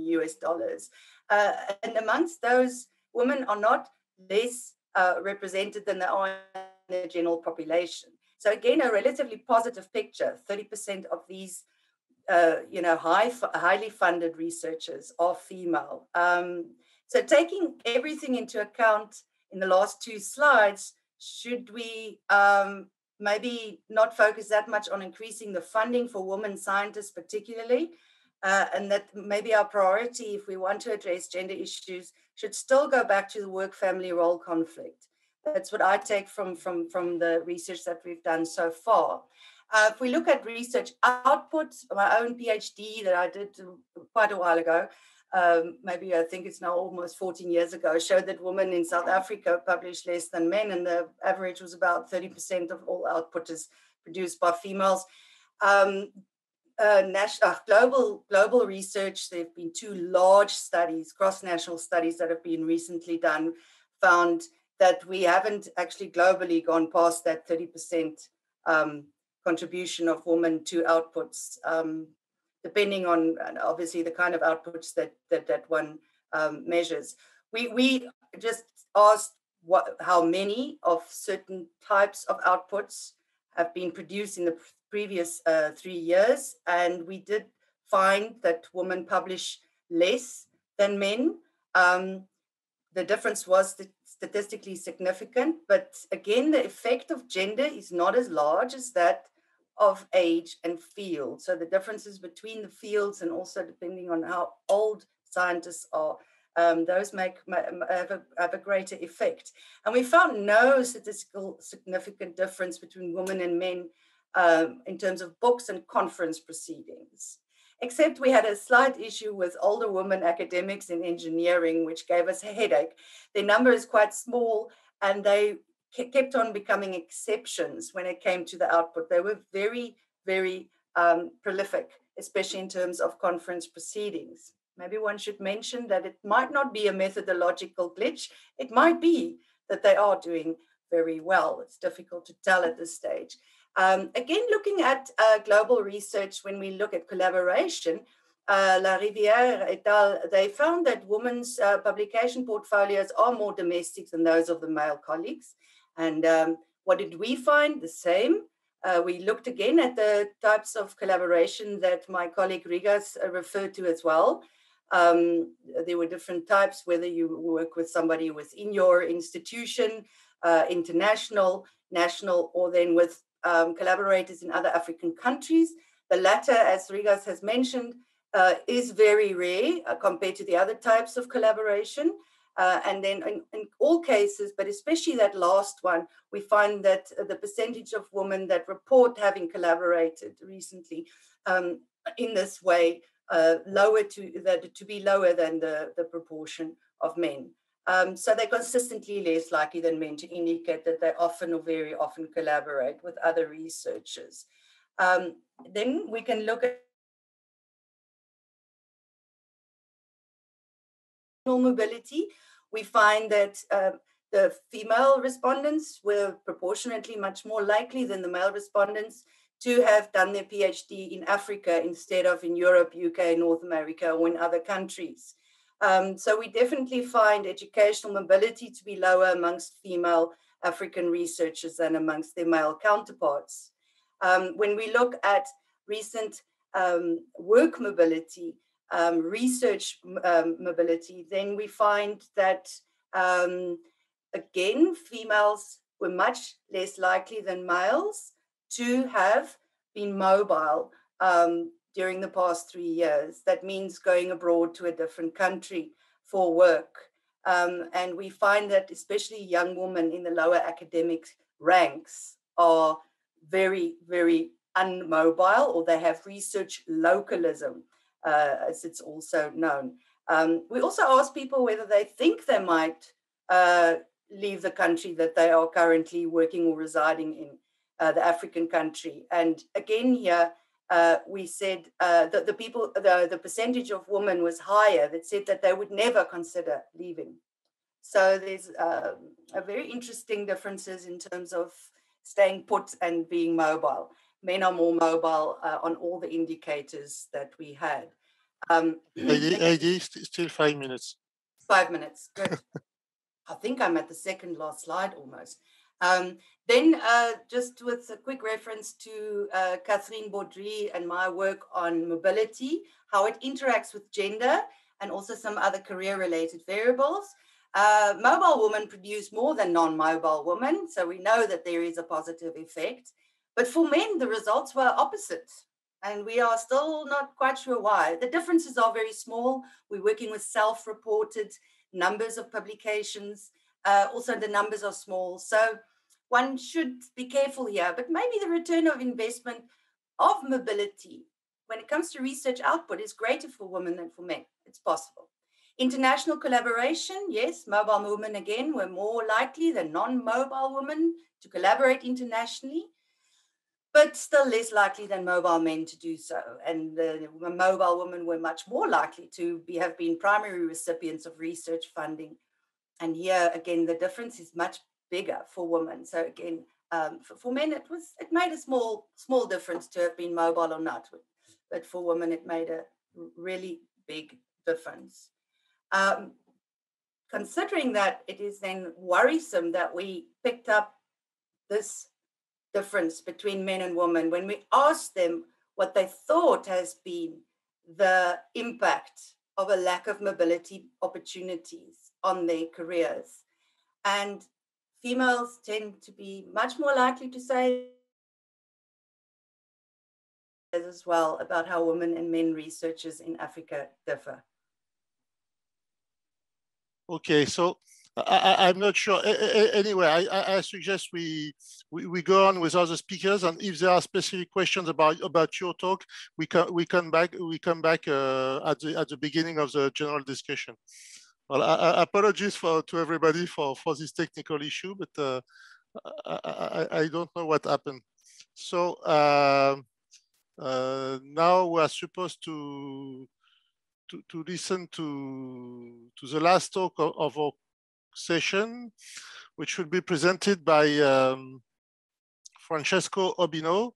And amongst those, women are not less represented than they are in the general population. So again, a relatively positive picture. 30% of these, highly funded researchers are female. So taking everything into account in the last two slides, should we maybe not focus that much on increasing the funding for women scientists particularly, and that maybe our priority, if we want to address gender issues, should still go back to the work-family role conflict. That's what I take from the research that we've done so far. If we look at research output, my own PhD that I did quite a while ago, maybe I think it's now almost 14 years ago, showed that women in South Africa published less than men, and the average was about 30% of all output is produced by females. Global research, there have been two large studies, cross-national studies that have been recently done, found that we haven't actually globally gone past that 30% contribution of women to outputs, depending on obviously the kind of outputs that one measures. We just asked how many of certain types of outputs have been produced in the previous 3 years, and we did find that women publish less than men. The difference was statistically significant, but again, the effect of gender is not as large as that of age and field. So the differences between the fields, and also depending on how old scientists are, those have a greater effect. And we found no statistical significant difference between women and men in terms of books and conference proceedings, except we had a slight issue with older women academics in engineering, which gave us a headache. Their number is quite small, and they kept on becoming exceptions when it came to the output. They were very, very prolific, especially in terms of conference proceedings. Maybe one should mention that it might not be a methodological glitch. It might be that they are doing very well. It's difficult to tell at this stage. Again, looking at global research, when we look at collaboration, La Rivière et al., they found that women's publication portfolios are more domestic than those of the male colleagues. And what did we find? The same. We looked again at the types of collaboration that my colleague Rigas referred to as well. There were different types, whether you work with somebody within your institution, international, national, or then with collaborators in other African countries. The latter, as Rigas has mentioned, is very rare compared to the other types of collaboration. And then in all cases, but especially that last one, we find that the percentage of women that report having collaborated recently in this way to be lower than the proportion of men. So they're consistently less likely than men to indicate that they often or very often collaborate with other researchers. Then we can look at mobility. We find that the female respondents were proportionately much more likely than the male respondents to have done their PhD in Africa instead of in Europe, UK, North America, or in other countries. So we definitely find educational mobility to be lower amongst female African researchers than amongst their male counterparts. When we look at recent work mobility, research mobility, then we find that, again, females were much less likely than males to have been mobile during the past 3 years. That means going abroad to a different country for work. And we find that especially young women in the lower academic ranks are very, very unmobile, or they have research localism, as it's also known. We also ask people whether they think they might leave the country that they are currently working or residing in, the African country. And again here, we said that the percentage of women was higher that said that they would never consider leaving. So there's a very interesting differences in terms of staying put and being mobile. Men are more mobile on all the indicators that we had. Heidi, still 5 minutes. 5 minutes, good. I think I'm at the second last slide almost. Then just with a quick reference to Catherine Baudry and my work on mobility, how it interacts with gender and also some other career-related variables. Mobile women produce more than non-mobile women, so we know that there is a positive effect. But for men, the results were opposite, and we are still not quite sure why. The differences are very small. We're working with self-reported numbers of publications. Also, the numbers are small, so one should be careful here. But maybe the return of investment of mobility when it comes to research output is greater for women than for men. It's possible. International collaboration, yes, mobile women again were more likely than non-mobile women to collaborate internationally, but still less likely than mobile men to do so. And the mobile women were much more likely to have been primary recipients of research funding. And here again, the difference is much bigger for women. So again, for men, it made a small difference to have been mobile or not, but for women, it made a really big difference. Considering that, it is then worrisome that we picked up this difference between men and women when we asked them what they thought has been the impact of a lack of mobility opportunities on their careers. And females tend to be much more likely to say as well about how women and men researchers in Africa differ. Okay, so I'm not sure. Anyway, I suggest we go on with other speakers, and if there are specific questions about your talk, we come back at the beginning of the general discussion. Well, apologies to everybody for this technical issue, but I don't know what happened. So now we are supposed to listen to the last talk of our session, which will be presented by Francesco Obino,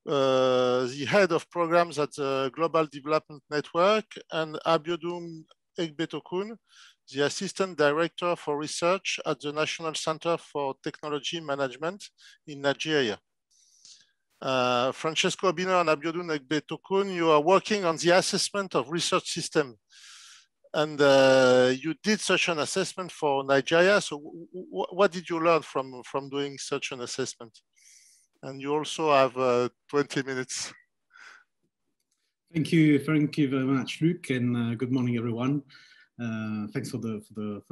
the head of programs at the Global Development Network, and Abiodun Egbetokum, the assistant director for research at the National Center for Technology Management in Nigeria. Francesco Obino and Abiodun Egbetokum, you are working on the assessment of research system. And you did such an assessment for Nigeria. So what did you learn from doing such an assessment? And you also have 20 minutes. Thank you very much, Luc, and good morning, everyone. Thanks for the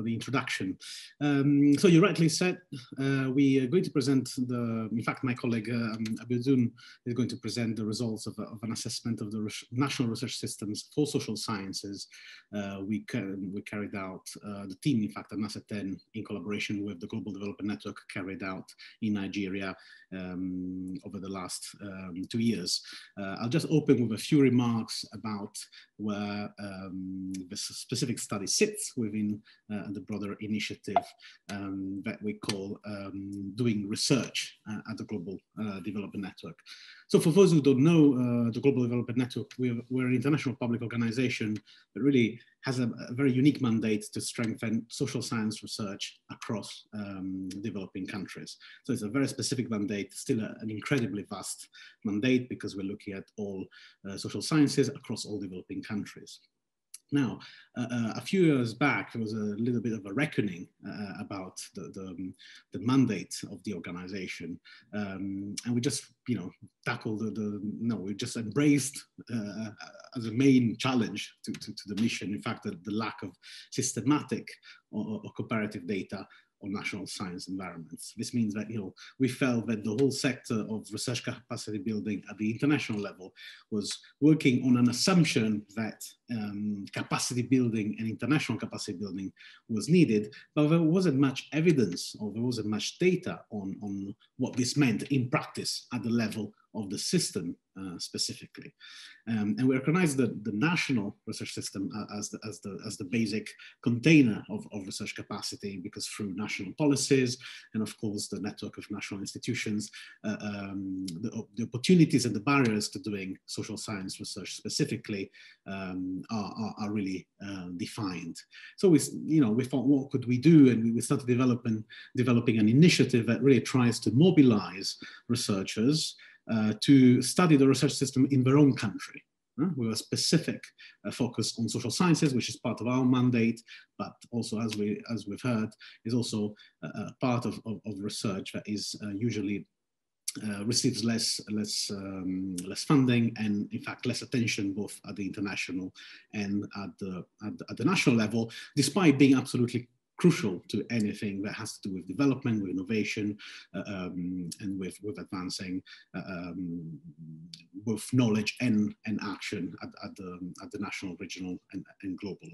introduction. So you rightly said we are going to present in fact, my colleague Abiodun is going to present the results of an assessment of the national research systems for social sciences. We carried out, the team, in fact, at NACETEN, in collaboration with the Global Development Network, carried out in Nigeria over the last 2 years. I'll just open with a few remarks about where the specific study sits within the broader initiative that we call doing research at the Global Development Network. So for those who don't know, the Global Development Network, we're an international public organization that really has a very unique mandate to strengthen social science research across developing countries. So it's a very specific mandate, still an incredibly vast mandate, because we're looking at all social sciences across all developing countries. Now, a few years back, there was a little bit of a reckoning about the mandate of the organization. And we just, tackled we just embraced as a main challenge to the mission, in fact, the lack of systematic or comparative data on national science environments. This means that we felt that the whole sector of research capacity building at the international level was working on an assumption that capacity building and international capacity building was needed, but there wasn't much evidence or there wasn't much data on what this meant in practice at the level of the system specifically. And we recognize the national research system as the basic container of research capacity, because through national policies and of course the network of national institutions, the opportunities and the barriers to doing social science research specifically are really defined. So we thought, what could we do? And we started developing an initiative that really tries to mobilize researchers to study the research system in their own country. With a specific focus on social sciences, which is part of our mandate, but also, as we've heard, is also part of research that is usually receives less funding and, in fact, less attention both at the international and at the national level, despite being absolutely crucial to anything that has to do with development, with innovation, and with advancing both knowledge and action at the national, regional, and global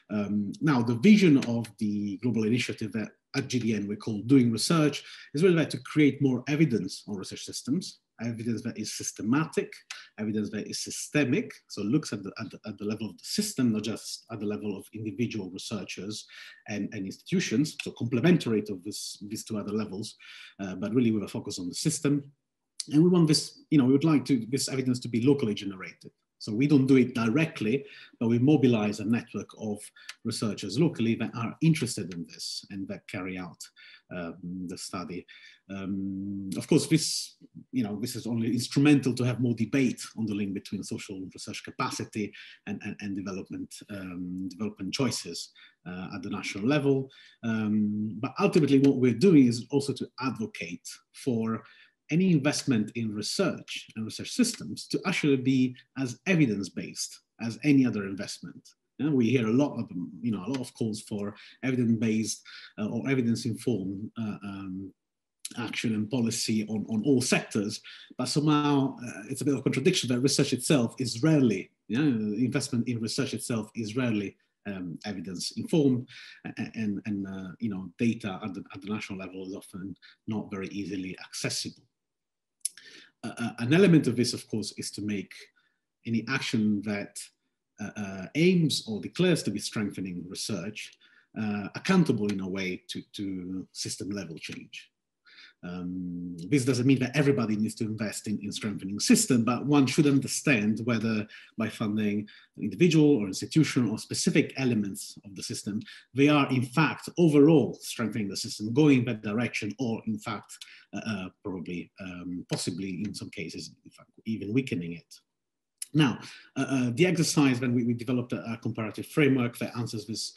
level. Now, the vision of the global initiative that at GDN we call Doing Research is really to create more evidence on research systems, evidence that is systematic, evidence that is systemic, so looks at the level of the system, not just at the level of individual researchers and institutions, so complementary to these two other levels, but really with a focus on the system. And we want this, we would like this evidence to be locally generated. So we don't do it directly, but we mobilize a network of researchers locally that are interested in this and that carry out the study. Of course, this is only instrumental to have more debate on the link between social research capacity and development choices at the national level. But ultimately, what we're doing is also to advocate for any investment in research and research systems to actually be as evidence-based as any other investment. We hear a lot of calls for evidence-based or evidence-informed action and policy on all sectors, but somehow it's a bit of a contradiction that research itself is rarely, investment in research itself is rarely evidence-informed, and data at the national level is often not very easily accessible. An element of this, of course, is to make any action that aims or declares to be strengthening research accountable in a way to system level change. This doesn't mean that everybody needs to invest in strengthening system, but one should understand whether by funding an individual or institution or specific elements of the system, they are in fact overall strengthening the system, going in that direction, or in fact probably, possibly in some cases, in fact, even weakening it. Now, the exercise, when we developed a comparative framework that answers this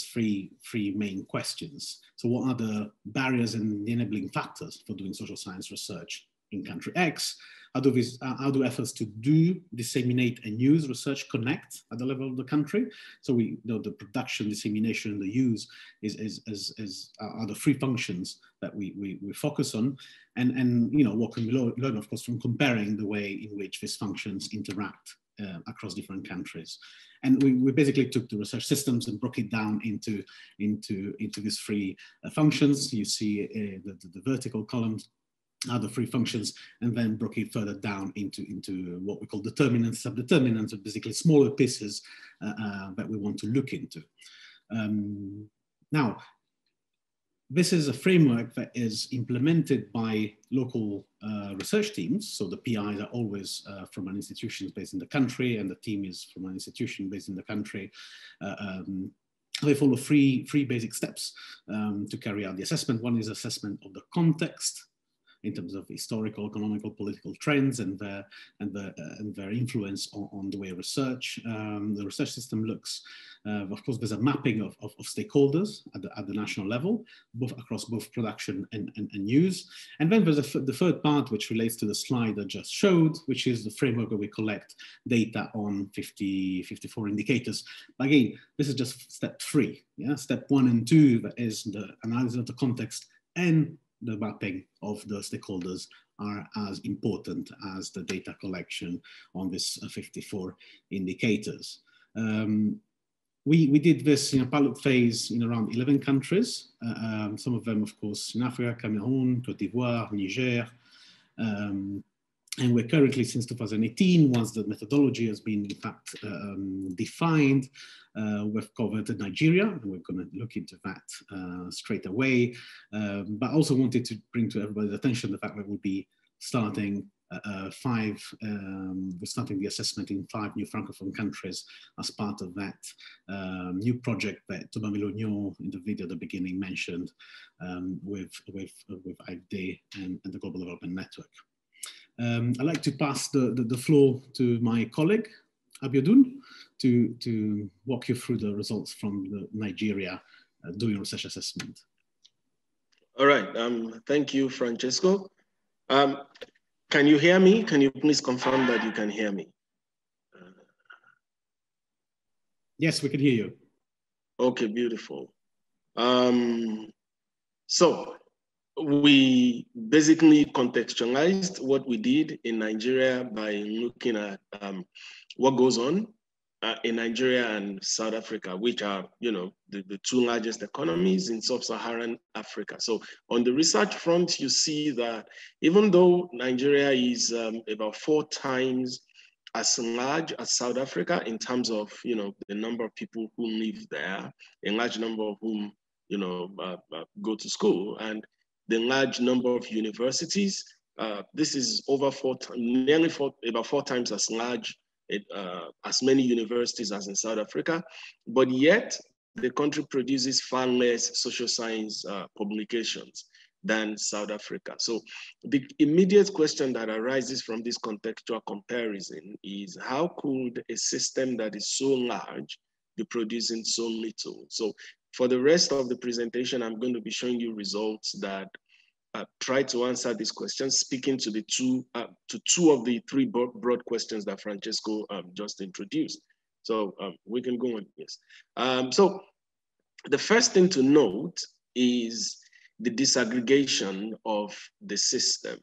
three main questions. So what are the barriers and the enabling factors for doing social science research in country X? How do efforts to disseminate and use research connect at the level of the country? So we know the production, dissemination, and the use are the three functions that we focus on. And what can we learn, of course, from comparing the way in which these functions interact across different countries. And we basically took the research systems and broke it down into these three functions. You see the vertical columns are the three functions, and then broke it further down into what we call determinants, subdeterminants, are basically smaller pieces that we want to look into. Now, this is a framework that is implemented by local research teams. So the PIs are always from an institution based in the country, and the team is from an institution based in the country. They follow three basic steps to carry out the assessment. One is assessment of the context in terms of historical, economical, political trends and their influence on the way the research system looks. Of course, there's a mapping of stakeholders at the national level, across both production and use. And then there's the third part, which relates to the slide I just showed, which is the framework where we collect data on 54 indicators. But again, this is just step 3. Yeah? Step 1 and 2, that is the analysis of the context and the mapping of the stakeholders, are as important as the data collection on this 54 indicators. We did this in a pilot phase in around 11 countries, some of them, of course, in Africa, Cameroon, Cote d'Ivoire, Niger, And we're currently, since 2018, once the methodology has been in fact defined, we've covered Nigeria, and we're going to look into that straight away. But I also wanted to bring to everybody's attention the fact that we'll be starting we're starting the assessment in 5 new Francophone countries as part of that new project that Thomas Melognon in the video at the beginning mentioned with AFD and the Global Development Network. I'd like to pass the floor to my colleague, Abiodun, to walk you through the results from the Nigeria doing research assessment. All right, thank you, Francesco. Can you hear me? Can you please confirm that you can hear me? Yes, we can hear you. Okay, beautiful. So we basically contextualized what we did in Nigeria by looking at what goes on in Nigeria and South Africa, which are, you know, the 2 largest economies in sub-Saharan Africa. So on the research front, you see that even though Nigeria is about 4 times as large as South Africa in terms of, you know, the number of people who live there, a large number of whom, you know, go to school, and the large number of universities, this is over about 4 times as large, as many universities as in South Africa, but yet the country produces far less social science publications than South Africa. So the immediate question that arises from this contextual comparison is, how could a system that is so large be producing so little? So for the rest of the presentation, I'm going to be showing you results that try to answer these questions, speaking to the two of the 3 broad questions that Francesco just introduced. So we can go on this. So the first thing to note is the disaggregation of the system.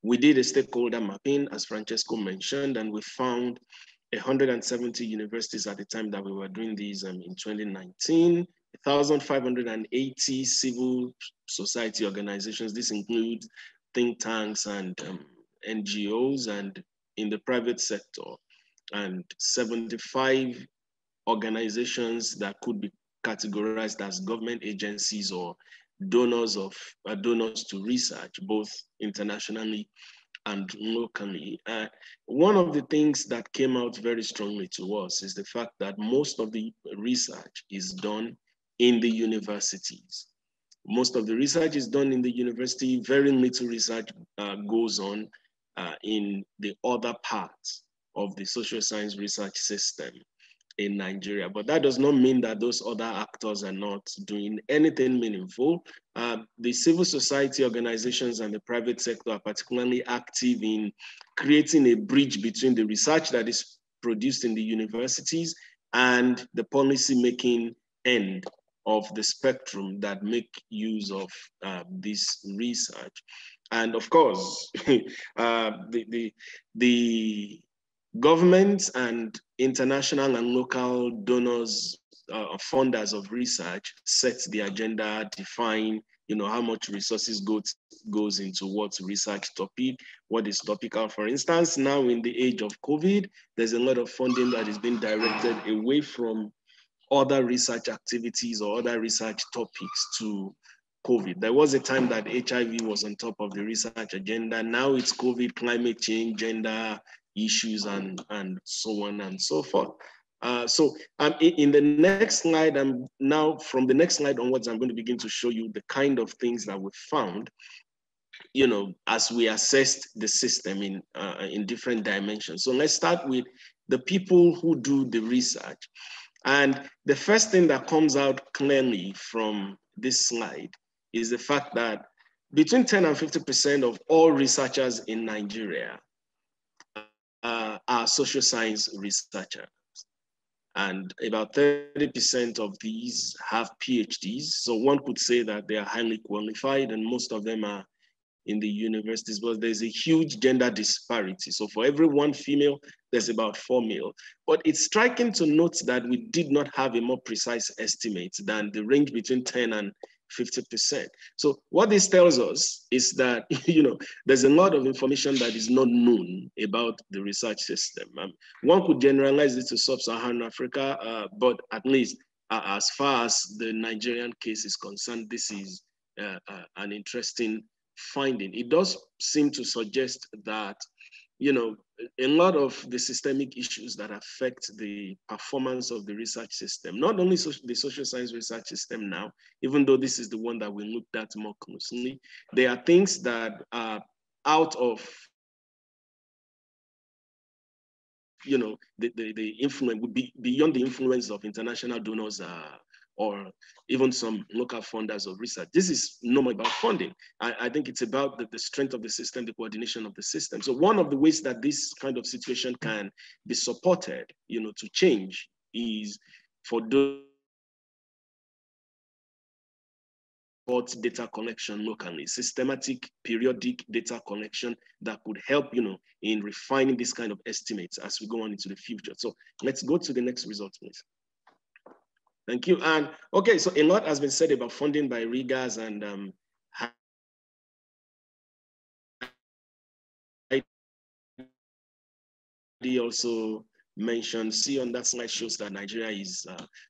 We did a stakeholder mapping, as Francesco mentioned, and we found 170 universities at the time that we were doing these in 2019, 1,580 civil society organizations. This includes think tanks and NGOs, and in the private sector, and 75 organizations that could be categorized as government agencies or donors to research, both internationally and locally. One of the things that came out very strongly to us is the fact that most of the research is done in the universities. Most of the research is done in the university. Very little research goes on in the other parts of the social science research system in Nigeria. But that does not mean that those other actors are not doing anything meaningful. The civil society organizations and the private sector are particularly active in creating a bridge between the research that is produced in the universities and the policy-making end of the spectrum that make use of this research. And of course, the governments and international and local donors, funders of research, set the agenda, define, you know, how much resources goes into what research topic, what is topical. For instance, now in the age of COVID, there's a lot of funding that is being directed away from other research activities or other research topics to COVID. There was a time that HIV was on top of the research agenda. Now it's COVID, climate change, gender issues, and so on and so forth. In the next slide, from the next slide onwards, I'm going to begin to show you the kind of things that we found, you know, as we assessed the system in different dimensions. So let's start with the people who do the research. And the first thing that comes out clearly from this slide is the fact that between 10 and 50% of all researchers in Nigeria are social science researchers. And about 30% of these have PhDs. So one could say that they are highly qualified, and most of them are in the universities, but there's a huge gender disparity. So for every 1 female, there's about 4 male. But it's striking to note that we did not have a more precise estimate than the range between 10 and 50%. So what this tells us is that, there's a lot of information that is not known about the research system. One could generalize it to sub-Saharan Africa, but at least as far as the Nigerian case is concerned, this is an interesting finding. It does seem to suggest that, a lot of the systemic issues that affect the performance of the research system, not only the social science research system now, even though this is the one that we looked at more closely, there are things that are out of the influence would be beyond the influence of international donors or even some local funders of research. This is no more about funding. I think it's about the strength of the system, the coordination of the system. So one of the ways that this kind of situation can be supported, to change is for those data collection locally, systematic, periodic data collection that could help, in refining this kind of estimates as we go on into the future. So let's go to the next result, please. Thank you. And okay, so a lot has been said about funding by Rigas and Heidi also mentioned. See on that slide shows that Nigeria is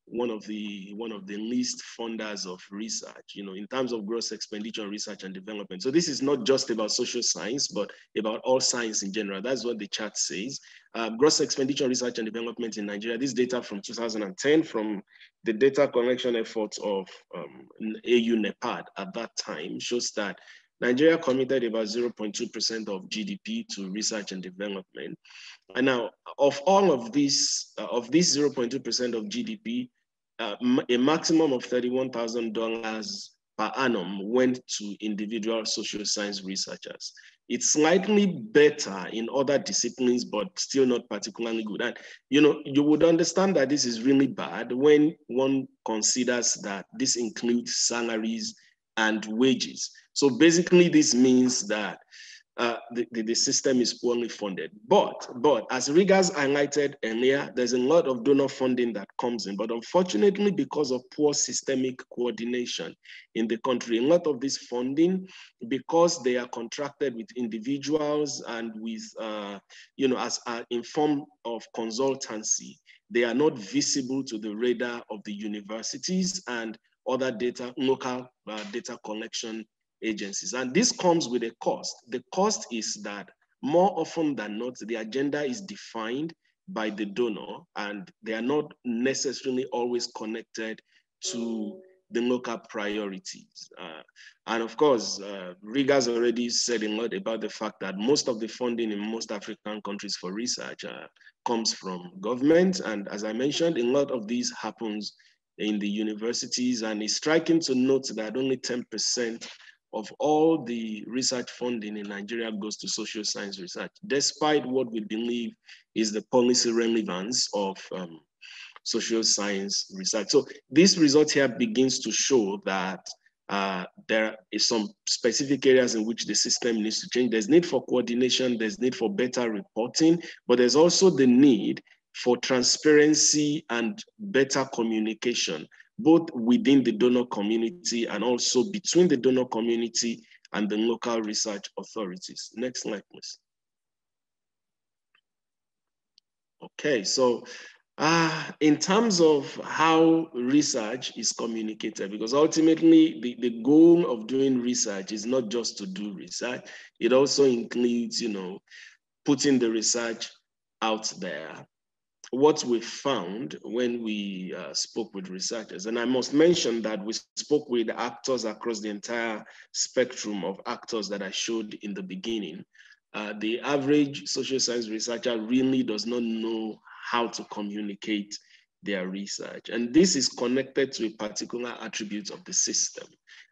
one of the least funders of research, in terms of gross expenditure on research and development. So this is not just about social science, but about all science in general. That's what the chart says. Gross expenditure on research and development in Nigeria. This data from 2010 from the data collection efforts of AU NEPAD at that time shows that Nigeria committed about 0.2% of GDP to research and development. And now, of all of this 0.2% of GDP, a maximum of $31,000 per annum went to individual social science researchers. It's slightly better in other disciplines, but still not particularly good. And you would understand that this is really bad when one considers that this includes salaries and wages. So basically, this means that the system is poorly funded. But as Rigas highlighted earlier, there's a lot of donor funding that comes in. But unfortunately, because of poor systemic coordination in the country, a lot of this funding, because they are contracted with individuals and with, as in form of consultancy, they are not visible to the radar of the universities and other local data collection agencies. And this comes with a cost. The cost is that more often than not, the agenda is defined by the donor and they are not necessarily always connected to the local priorities. And of course, Rigas already said a lot about the fact that most of the funding in most African countries for research comes from government. And as I mentioned, a lot of these happens in the universities, and it's striking to note that only 10% of all the research funding in Nigeria goes to social science research, despite what we believe is the policy relevance of social science research. So this result here begins to show that there is some specific areas in which the system needs to change. There's need for coordination, there's need for better reporting, but there's also the need for transparency and better communication, both within the donor community and also between the donor community and the local research authorities. Next slide, please. Okay, so in terms of how research is communicated, because ultimately the goal of doing research is not just to do research, it also includes, putting the research out there. What we found when we spoke with researchers, and I must mention that we spoke with actors across the entire spectrum of actors that I showed in the beginning. The average social science researcher really does not know how to communicate their research. And this is connected to a particular attribute of the system.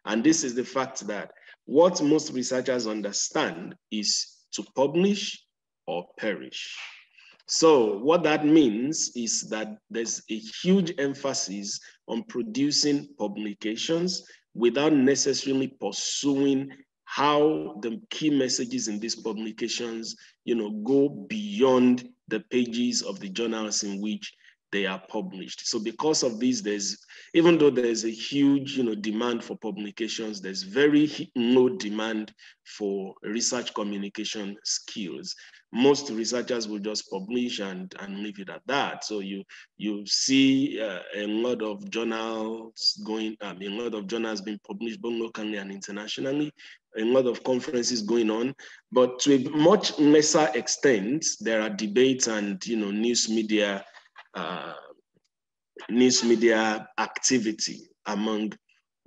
And this is the fact that what most researchers understand is to publish or perish. So what that means is that there's a huge emphasis on producing publications without necessarily pursuing how the key messages in these publications, go beyond the pages of the journals in which they are published. So because of this, even though there's a huge demand for publications, there's very low demand for research communication skills. Most researchers will just publish and leave it at that. So you see a lot of journals going, a lot of journals being published both locally and internationally, a lot of conferences going on, but to a much lesser extent, there are debates and news media activity among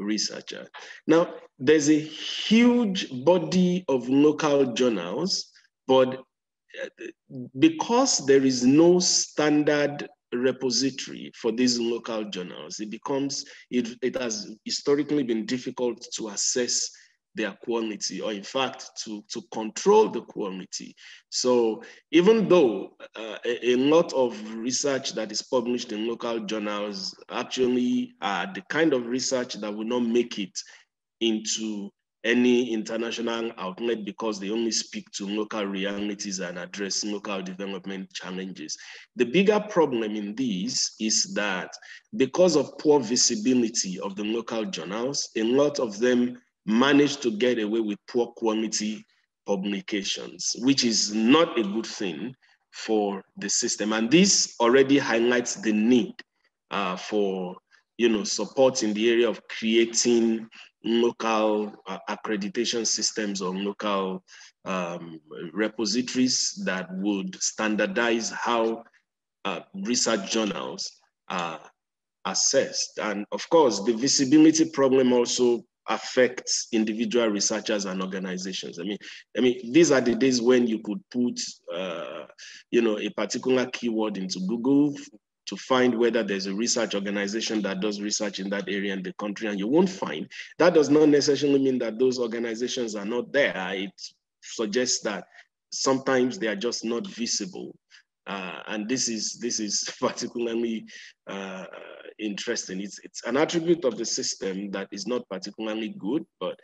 researchers. Now, there's a huge body of local journals, but because there is no standard repository for these local journals, it has historically been difficult to assess their quality, or in fact, to control the quality. So even though a lot of research that is published in local journals actually are the kind of research that will not make it into any international outlet because they only speak to local realities and address local development challenges. The bigger problem in this is that because of poor visibility of the local journals, a lot of them manage to get away with poor quality publications, which is not a good thing for the system. And this already highlights the need for support in the area of creating local accreditation systems or local repositories that would standardize how research journals are assessed. And of course, the visibility problem also affects individual researchers and organizations. I mean, these are the days when you could put, a particular keyword into Google to find whether there's a research organization that does research in that area in the country, and you won't find. That does not necessarily mean that those organizations are not there. It suggests that sometimes they are just not visible. And this is particularly interesting. It's an attribute of the system that is not particularly good, but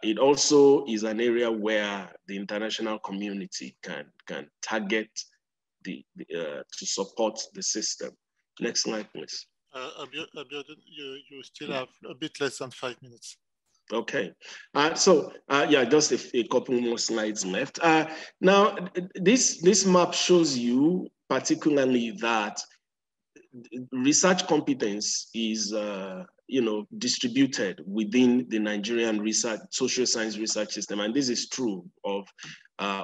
it also is an area where the international community can target to support the system. Next slide, please. Abiodun, you still have a bit less than 5 minutes. Okay, yeah, just a couple more slides left. Now, this map shows you particularly that research competence is distributed within the Nigerian social science research system, and this is true of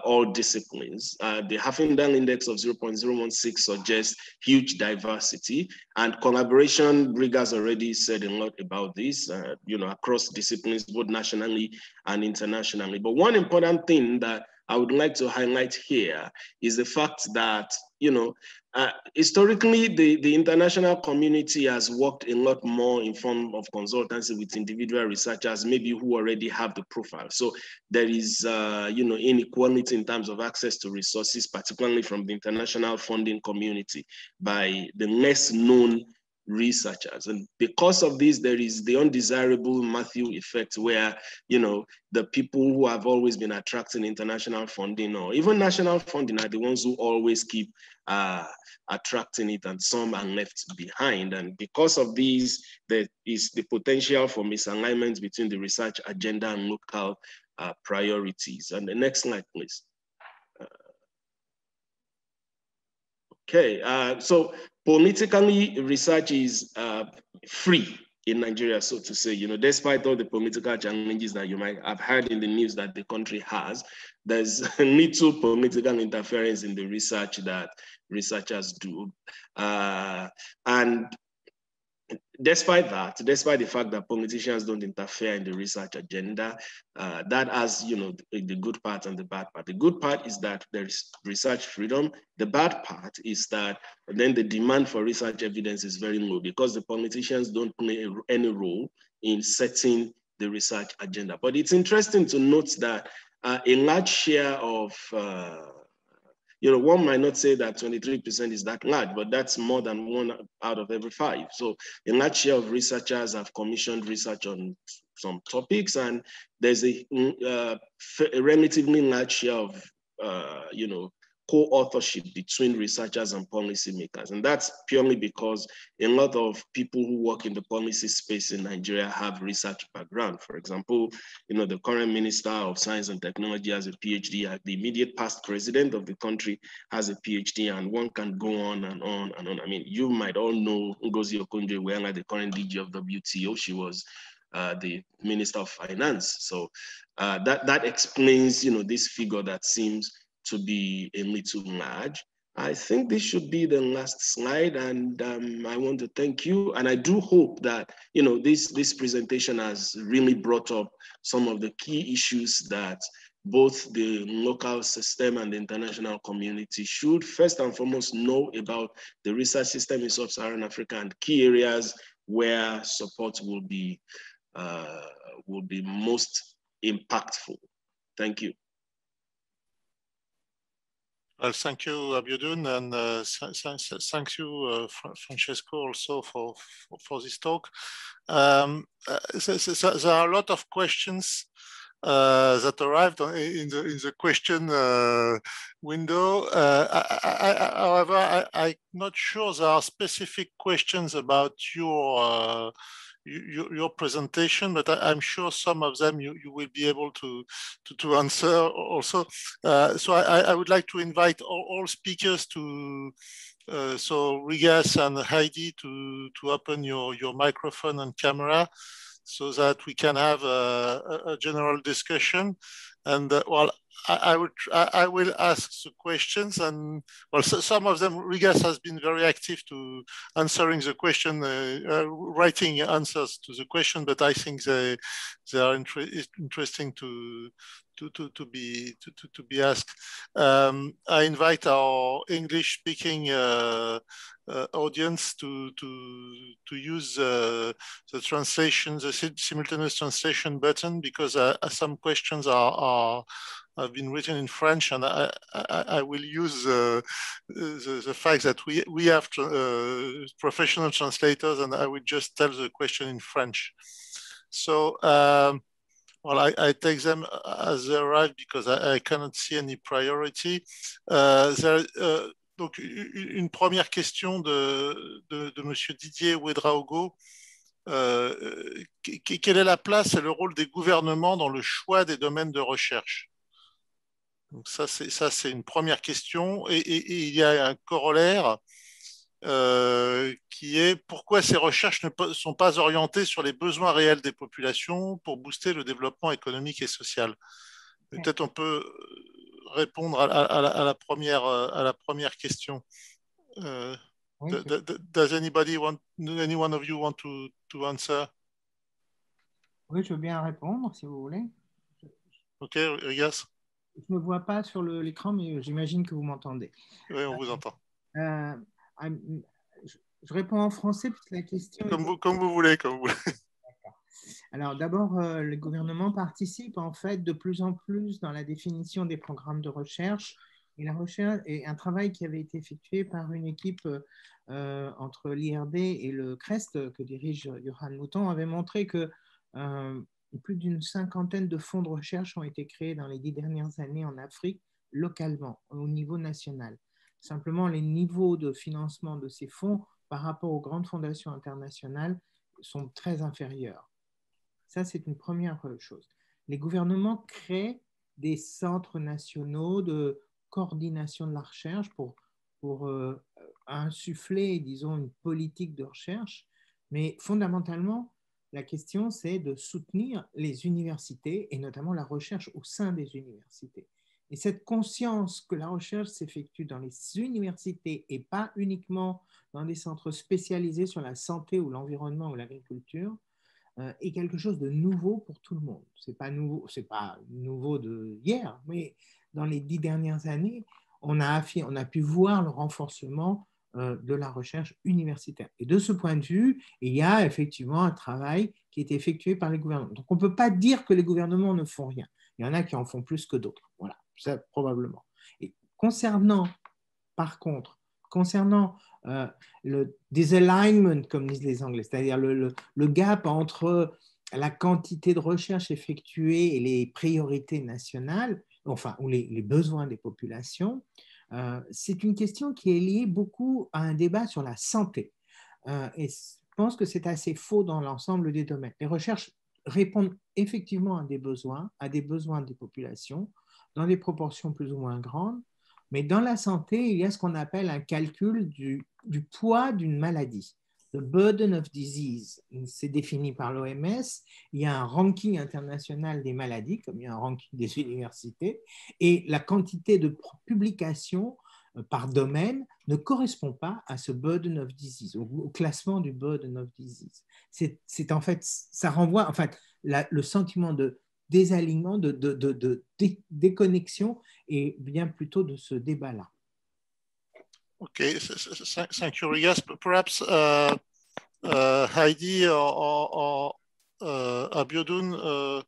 all disciplines. The Huffington Index of 0.016 suggests huge diversity, and collaboration. Rigas already said a lot about this, across disciplines, both nationally and internationally. But one important thing that I would like to highlight here is the fact that, historically, the international community has worked a lot more in form of consultancy with individual researchers, maybe who already have the profile. So there is, inequality in terms of access to resources, particularly from the international funding community by the less known researchers. And because of this, there is the undesirable Matthew effect where, the people who have always been attracting international funding or even national funding are the ones who always keep attracting it, and some are left behind. And because of these, there is the potential for misalignment between the research agenda and local priorities. And the next slide, please. Okay, so politically, research is free in Nigeria, so to say. Despite all the political challenges that you might have heard in the news that the country has, there's little political interference in the research that researchers do. And despite the fact that politicians don't interfere in the research agenda, that has, the good part and the bad part. The good part is that there is research freedom. The bad part is that then the demand for research evidence is very low because the politicians don't play any role in setting the research agenda. But it's interesting to note that a large share of one might not say that 23% is that large, but that's more than 1 out of every 5. So a large share of researchers have commissioned research on some topics, and there's a relatively large share of, co-authorship between researchers and policymakers. And that's purely because a lot of people who work in the policy space in Nigeria have research background. For example, the current Minister of Science and Technology has a PhD, the immediate past president of the country has a PhD, and one can go on and on and on. I mean, you might all know Ngozi Okonjo-Iweala, the current DG of WTO. She was the Minister of Finance. So that explains, this figure that seems to be a little large. I think this should be the last slide, and I want to thank you. And I do hope that this presentation has really brought up some of the key issues that both the local system and the international community should first and foremost know about the research system in sub-Saharan Africa and key areas where support will be most impactful. Thank you. Well, thank you, Abiodun, and thank you, Francesco, also for this talk. There are a lot of questions that arrived in the question window. However, I'm not sure there are specific questions about your presentation, but I'm sure some of them you will be able to answer also. So I would like to invite all speakers to, so Rigas and Heidi to open your microphone and camera so that we can have a general discussion. And well, I will ask the questions, and well, so some of them, Rigas has been very active to answering the question, writing answers to the question, but I think they are interesting to be asked. I invite our English-speaking audience to use the translation, the simultaneous translation button, because some questions have been written in French, and I will use the fact that we have professional translators, and I will just tell the question in French. So, well, I take them as they arrive because I cannot see any priority. Donc, une première question de Monsieur Didier Ouedraogo. Quelle est la place et le rôle des gouvernements dans le choix des domaines de recherche? Donc ça, c'est une première question. Et il y a un corollaire qui est pourquoi ces recherches ne sont pas orientées sur les besoins réels des populations pour booster le développement économique et social. Peut-être on peut répondre à la première question. Does anyone of you want to answer? Oui, je veux bien répondre si vous voulez. Ok, Rigas. Je ne me vois pas sur l'écran, mais j'imagine que vous m'entendez. Oui, on vous entend. Je réponds en français puisque la question... Comme vous voulez. Alors d'abord, le gouvernement participe en fait de plus en plus dans la définition des programmes de recherche. Et la recherche est un travail qui avait été effectué par une équipe entre l'IRD et le CREST que dirige Johann Mouton avait montré que plus d'une cinquantaine de fonds de recherche ont été créés dans les 10 dernières années en Afrique, localement, au niveau national. Simplement, les niveaux de financement de ces fonds par rapport aux grandes fondations internationales sont très inférieurs. Ça, c'est une première chose. Les gouvernements créent des centres nationaux de coordination de la recherche pour insuffler, disons, une politique de recherche. Mais fondamentalement, la question, c'est de soutenir les universités et notamment la recherche au sein des universités. Et cette conscience que la recherche s'effectue dans les universités et pas uniquement dans des centres spécialisés sur la santé ou l'environnement ou l'agriculture est quelque chose de nouveau pour tout le monde. C'est pas nouveau de hier, mais dans les 10 dernières années, on a pu voir le renforcement de la recherche universitaire. Et de ce point de vue, il y a effectivement un travail qui est effectué par les gouvernements. Donc, on ne peut pas dire que les gouvernements ne font rien. Il y en a qui en font plus que d'autres. Voilà, ça probablement. Et par contre, concernant le disalignment, comme disent les Anglais, c'est-à-dire le gap entre la quantité de recherche effectuée et les priorités nationales, enfin, ou les besoins des populations, C'est une question qui est liée beaucoup à un débat sur la santé. Et je pense que c'est assez faux dans l'ensemble des domaines. Les recherches répondent effectivement à des besoins des populations, dans des proportions plus ou moins grandes. Mais dans la santé, il y a ce qu'on appelle un calcul du poids d'une maladie. The burden of disease, c'est défini par l'OMS. Il y a un ranking international des maladies, comme il y a un ranking des universités, et la quantité de publications par domaine ne correspond pas à ce burden of disease, au classement du burden of disease. C'est en fait, ça renvoie, en fait, le sentiment de désalignement, de déconnexion, et bien plutôt de ce débat-là. Okay, thank you, Rigas. Perhaps Heidi or Abiodun,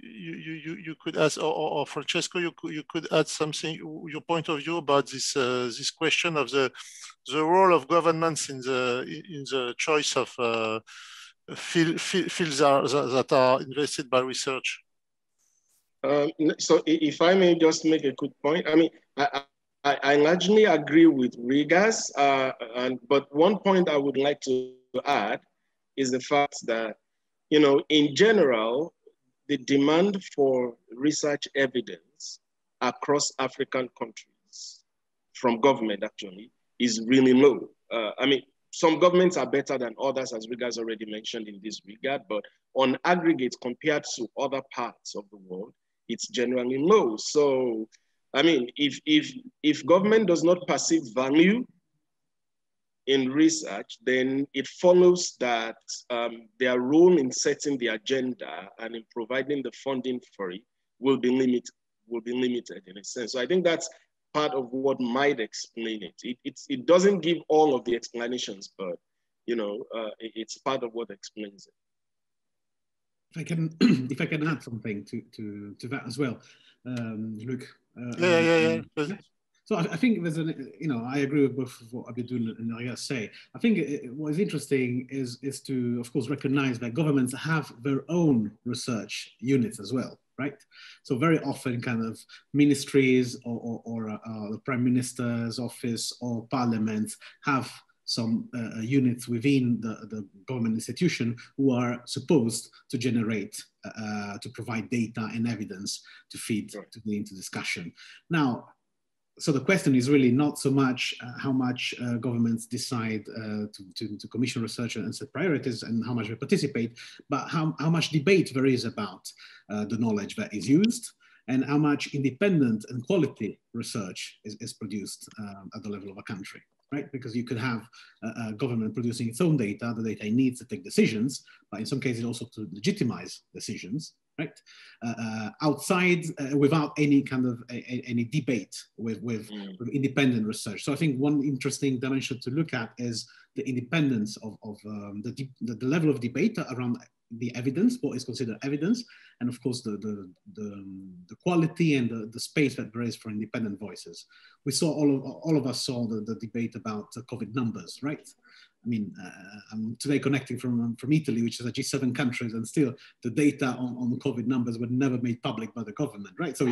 you could add, or Francesco, you could add something, your point of view about this question of the role of governments in the choice of fields that are invested by research. So if I may just make a quick point, I mean, I largely agree with Rigas, but one point I would like to add is the fact that, you know, in general, the demand for research evidence across African countries from government actually is really low. I mean, some governments are better than others, as Rigas already mentioned in this regard, but on aggregate compared to other parts of the world, it's generally low. So, I mean, if government does not perceive value in research, then it follows that their role in setting the agenda and in providing the funding for it will be limited in a sense. So I think that's part of what might explain it. It doesn't give all of the explanations, but you know, it's part of what explains it. If I can add something to that as well, Luc. Yeah. So I think there's you know, I agree with both what Abiodun and Rigas say. I think what is interesting is to, of course, recognize that governments have their own research units as well, right? So very often kind of ministries or the Prime Minister's office or parliaments have some units within the government institution who are supposed to generate, to provide data and evidence to feed into discussion. Now, so the question is really not so much how much governments decide to commission research and set priorities and how much they participate, but how much debate there is about the knowledge that is used and how much independent and quality research is produced at the level of a country. Right? Because you could have a government producing its own data, the data it needs to take decisions, but in some cases also to legitimize decisions, right? Outside, without any kind of any debate with independent research. So I think one interesting dimension to look at is the independence of the level of debate around the evidence, what is considered evidence, and of course the quality and the space that there is for independent voices. We saw all of us saw the debate about COVID numbers, right? I mean, I'm today connecting from Italy, which is a G7 country, and still the data on COVID numbers were never made public by the government, right? So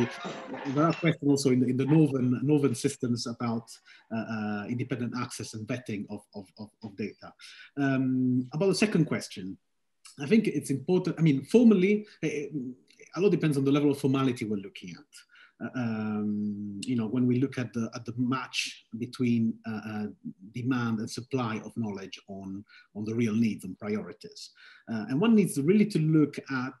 there are questions also in the northern systems about independent access and vetting of data. About the second question, I think it's important. I mean, formally, a lot depends on the level of formality we're looking at. You know, when we look at the match between demand and supply of knowledge on the real needs and priorities, and one needs really to look at.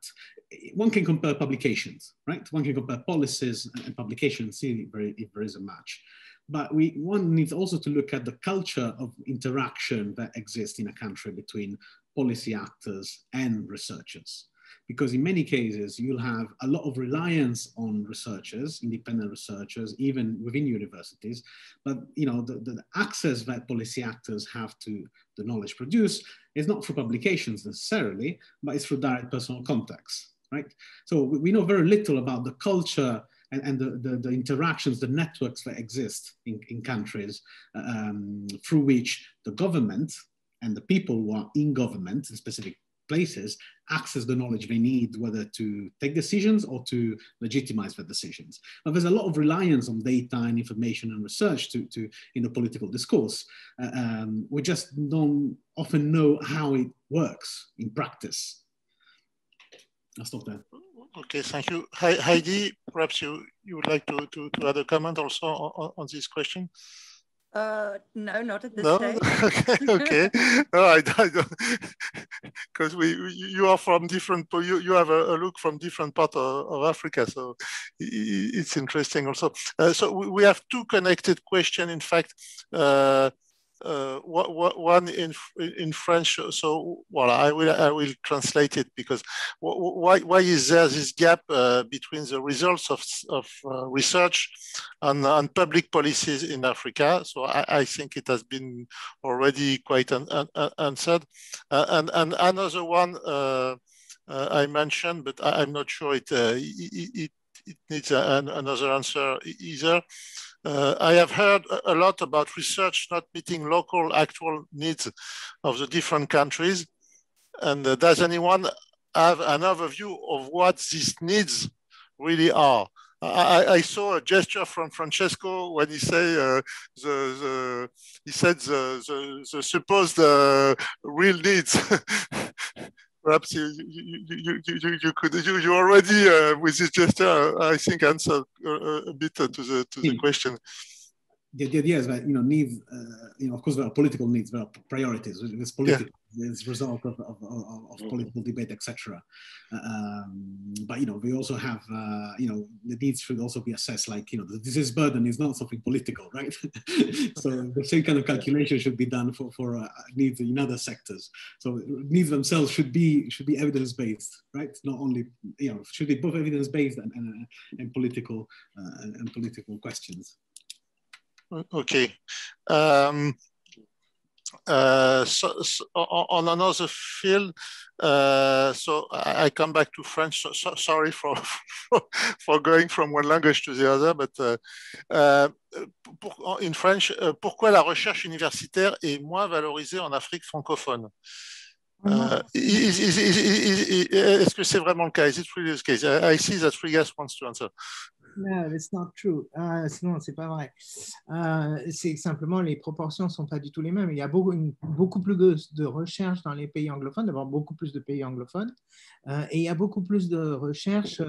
One can compare publications, right? One can compare policies and publications, see if there is a match. But one needs also to look at the culture of interaction that exists in a country between policy actors and researchers. Because in many cases, you'll have a lot of reliance on researchers, independent researchers, even within universities. But you know, the access that policy actors have to the knowledge produced is not through publications necessarily, but it's through direct personal contacts, right? So we know very little about the culture and the interactions, the networks that exist in countries through which the government and the people who are in government, in specific places access the knowledge they need, whether to take decisions or to legitimize their decisions. But there's a lot of reliance on data and information and research in the political discourse. We just don't often know how it works in practice. I'll stop there. Okay, thank you. Heidi, perhaps you would like to add a comment also on this question? No, not at this no? stage. Okay. No, I don't, because you are from different. You have a look from different part of Africa, so it's interesting also. So we have two connected questions. In fact, one in French. So well, I will translate it, because why is there this gap between the results of research and public policies in Africa? So I think it has been already quite answered. And another one I mentioned, but I'm not sure it needs another answer either. I have heard a lot about research not meeting local actual needs of the different countries. And does anyone have another view of what these needs really are? I saw a gesture from Francesco when he said the supposed real needs. Perhaps you could already with this gesture, I think, answer a bit to the question. The idea is that needs, of course there are political needs, there are priorities. It's political, it's result of political debate, etc. But we also have the needs should also be assessed. Like the disease burden is not something political, right? So the same kind of calculation should be done for needs in other sectors. So needs themselves should be evidence based, right? Not only should be both evidence based and political questions. Okay. So on another field, so I come back to French. So sorry for going from one language to the other, but in French, pourquoi la recherche universitaire est moins valorisée en Afrique francophone? Est-ce que c'est vraiment le cas? Is it really the case? I see that Rigas wants to answer. No, that's not true. Non, c'est pas vrai. C'est simplement les proportions sont pas du tout les mêmes. Il y a beaucoup plus de recherche dans les pays anglophones, d'abord beaucoup plus de pays anglophones, et il y a beaucoup plus de recherche.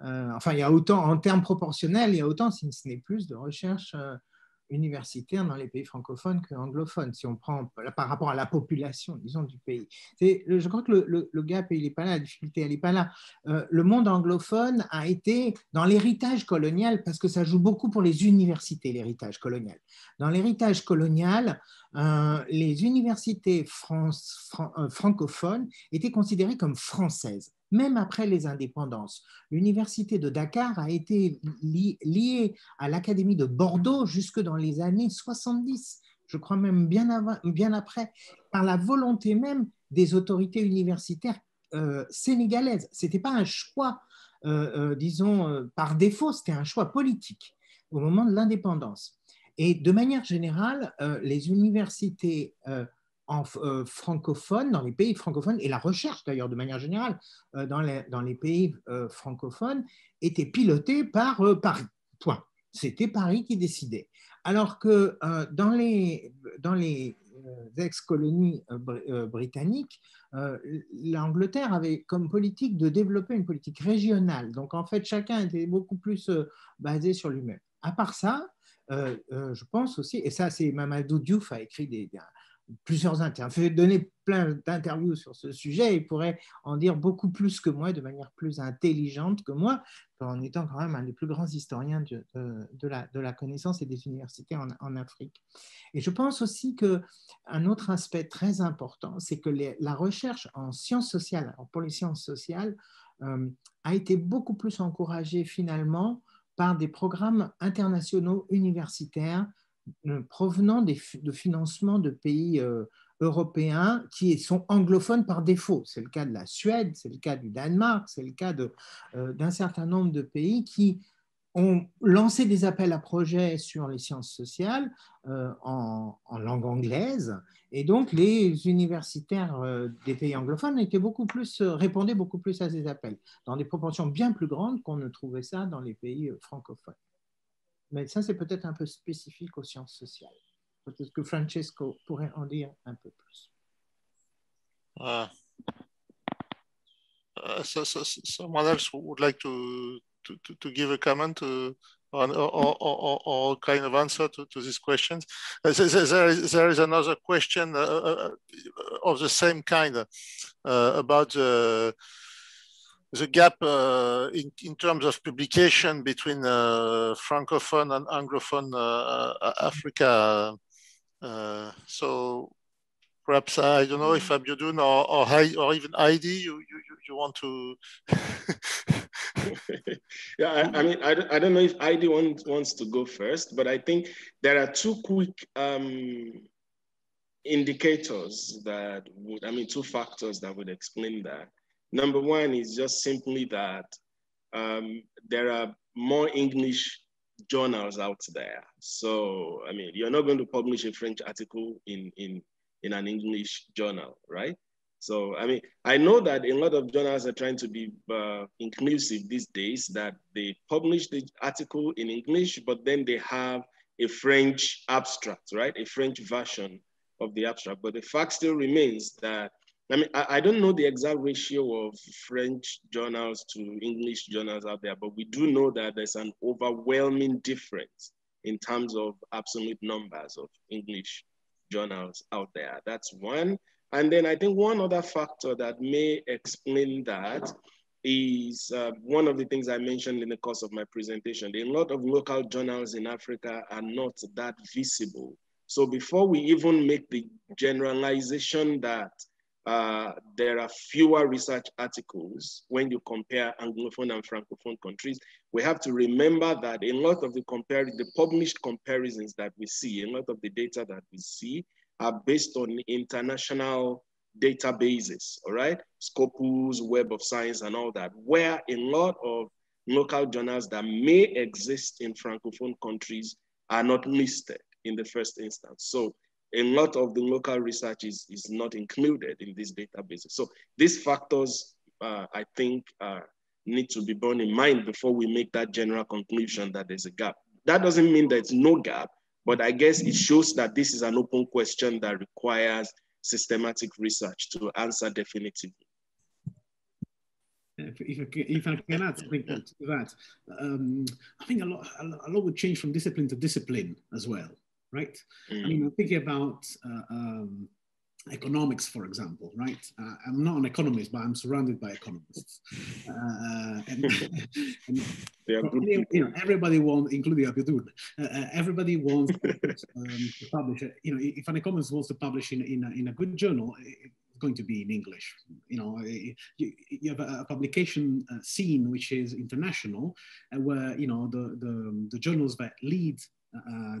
Enfin, il y a autant en termes proportionnels, il y a autant, si ce n'est plus, de recherche universitaire dans les pays francophones que anglophones, si on prend par rapport à la population, disons, du pays. Je crois que le gap, il n'est pas là, la difficulté, elle n'est pas là. Le monde anglophone a été dans l'héritage colonial, parce que ça joue beaucoup pour les universités, l'héritage colonial. Dans l'héritage colonial, les universités francophones étaient considérées comme françaises. Même après les indépendances. L'université de Dakar a été liée à l'Académie de Bordeaux jusque dans les années 70, je crois même bien après, par la volonté même des autorités universitaires sénégalaises. Ce n'était pas un choix, disons, par défaut, c'était un choix politique au moment de l'indépendance. Et de manière générale, les universités francophones, dans les pays francophones, et la recherche d'ailleurs de manière générale dans les pays francophones, était pilotée par Paris. Point. C'était Paris qui décidait. Alors que dans les ex-colonies britanniques, l'Angleterre avait comme politique de développer une politique régionale. Donc en fait, chacun était beaucoup plus basé sur lui-même. À part ça, je pense aussi, et ça c'est Mamadou Diouf a écrit plusieurs interviews, fait donner plein d'interviews sur ce sujet, il pourrait en dire beaucoup plus que moi, de manière plus intelligente que moi, en étant quand même un des plus grands historiens de la connaissance et des universités en Afrique. Et je pense aussi qu'un autre aspect très important, c'est que la recherche en sciences sociales, alors pour les sciences sociales, a été beaucoup plus encouragée finalement par des programmes internationaux universitaires provenant de financements de pays européens qui sont anglophones par défaut. C'est le cas de la Suède, c'est le cas du Danemark, c'est le cas d'un certain nombre de pays qui ont lancé des appels à projets sur les sciences sociales en langue anglaise. Et donc, les universitaires des pays anglophones répondaient beaucoup plus à ces appels, dans des proportions bien plus grandes qu'on ne trouvait ça dans les pays francophones. Mais ça, c'est peut-être un peu spécifique aux sciences sociales. Peut-être que Francesco pourrait en dire un peu plus. Someone else would like to give a comment or kind of answer to these questions. There is another question of the same kind about the gap in terms of publication between Francophone and Anglophone Africa. So perhaps, I don't know if Abiodun or even Heidi, you want to... Yeah, I mean, I don't know if Heidi wants to go first, but I think there are two quick indicators that would, two factors that would explain that. Number one is just simply that there are more English journals out there. So, you're not going to publish a French article in an English journal, right? So, I know that a lot of journals are trying to be inclusive these days, that they publish the article in English, but then they have a French abstract, right? A French version of the abstract. But the fact still remains that, I don't know the exact ratio of French journals to English journals out there, but we do know that there's an overwhelming difference in terms of absolute numbers of English journals out there. That's one. And then I think one other factor that may explain that is one of the things I mentioned in the course of my presentation. A lot of local journals in Africa are not that visible. So before we even make the generalization that there are fewer research articles when you compare Anglophone and Francophone countries, we have to remember that a lot of the published comparisons that we see, a lot of the data that we see are based on international databases, all right? Scopus, Web of Science and all that, where a lot of local journals that may exist in Francophone countries are not listed in the first instance. So a lot of the local research is not included in these databases. So these factors, I think, need to be borne in mind before we make that general conclusion that there's a gap. That doesn't mean there's no gap, but I guess it shows that this is an open question that requires systematic research to answer definitively. If I can add something to that, I think a lot would change from discipline to discipline as well, right? I'm thinking about economics, for example, right? I'm not an economist, but I'm surrounded by economists. Everybody wants, including Abiodun, everybody wants to publish. If an economist wants to publish in a good journal, it's going to be in English. You have a publication scene which is international, where the journals that lead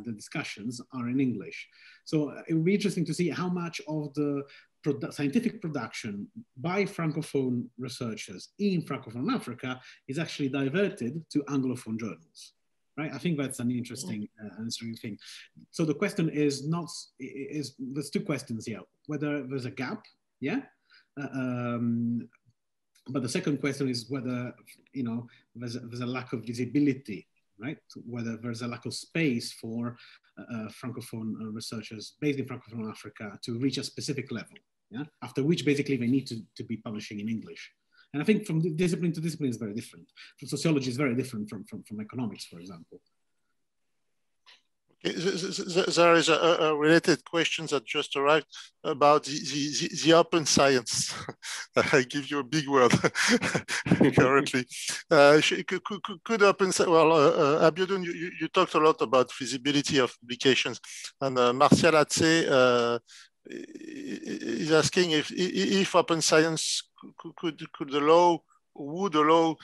the discussions are in English. So it would be interesting to see how much of the scientific production by Francophone researchers in Francophone Africa is actually diverted to Anglophone journals, right? I think that's an interesting thing. So the question is there's two questions here, whether there's a gap, yeah? But the second question is whether, there's a lack of visibility, right? Whether there's a lack of space for Francophone researchers based in Francophone Africa to reach a specific level, yeah? After which basically they need to be publishing in English. And I think from discipline to discipline is very different. From sociology is very different from economics, for example. There is a related question that just arrived about the open science. I give you a big word currently. Could open science, Abiodun, you talked a lot about visibility of publications, and Martial Atse is asking if open science would allow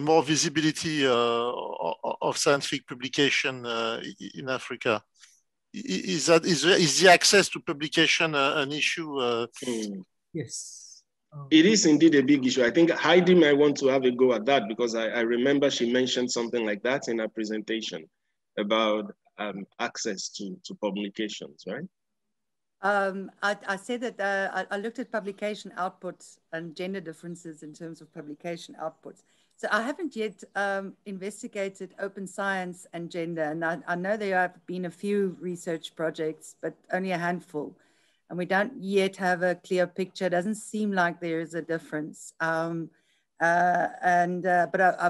more visibility of scientific publication in Africa. Is the access to publication an issue? Yes. It is indeed a big issue. I think Heidi might want to have a go at that because I remember she mentioned something like that in her presentation about access to publications, right? I said that I looked at publication outputs and gender differences in terms of publication outputs. So I haven't yet investigated open science and gender. And I know there have been a few research projects, but only a handful. And we don't yet have a clear picture. It doesn't seem like there is a difference.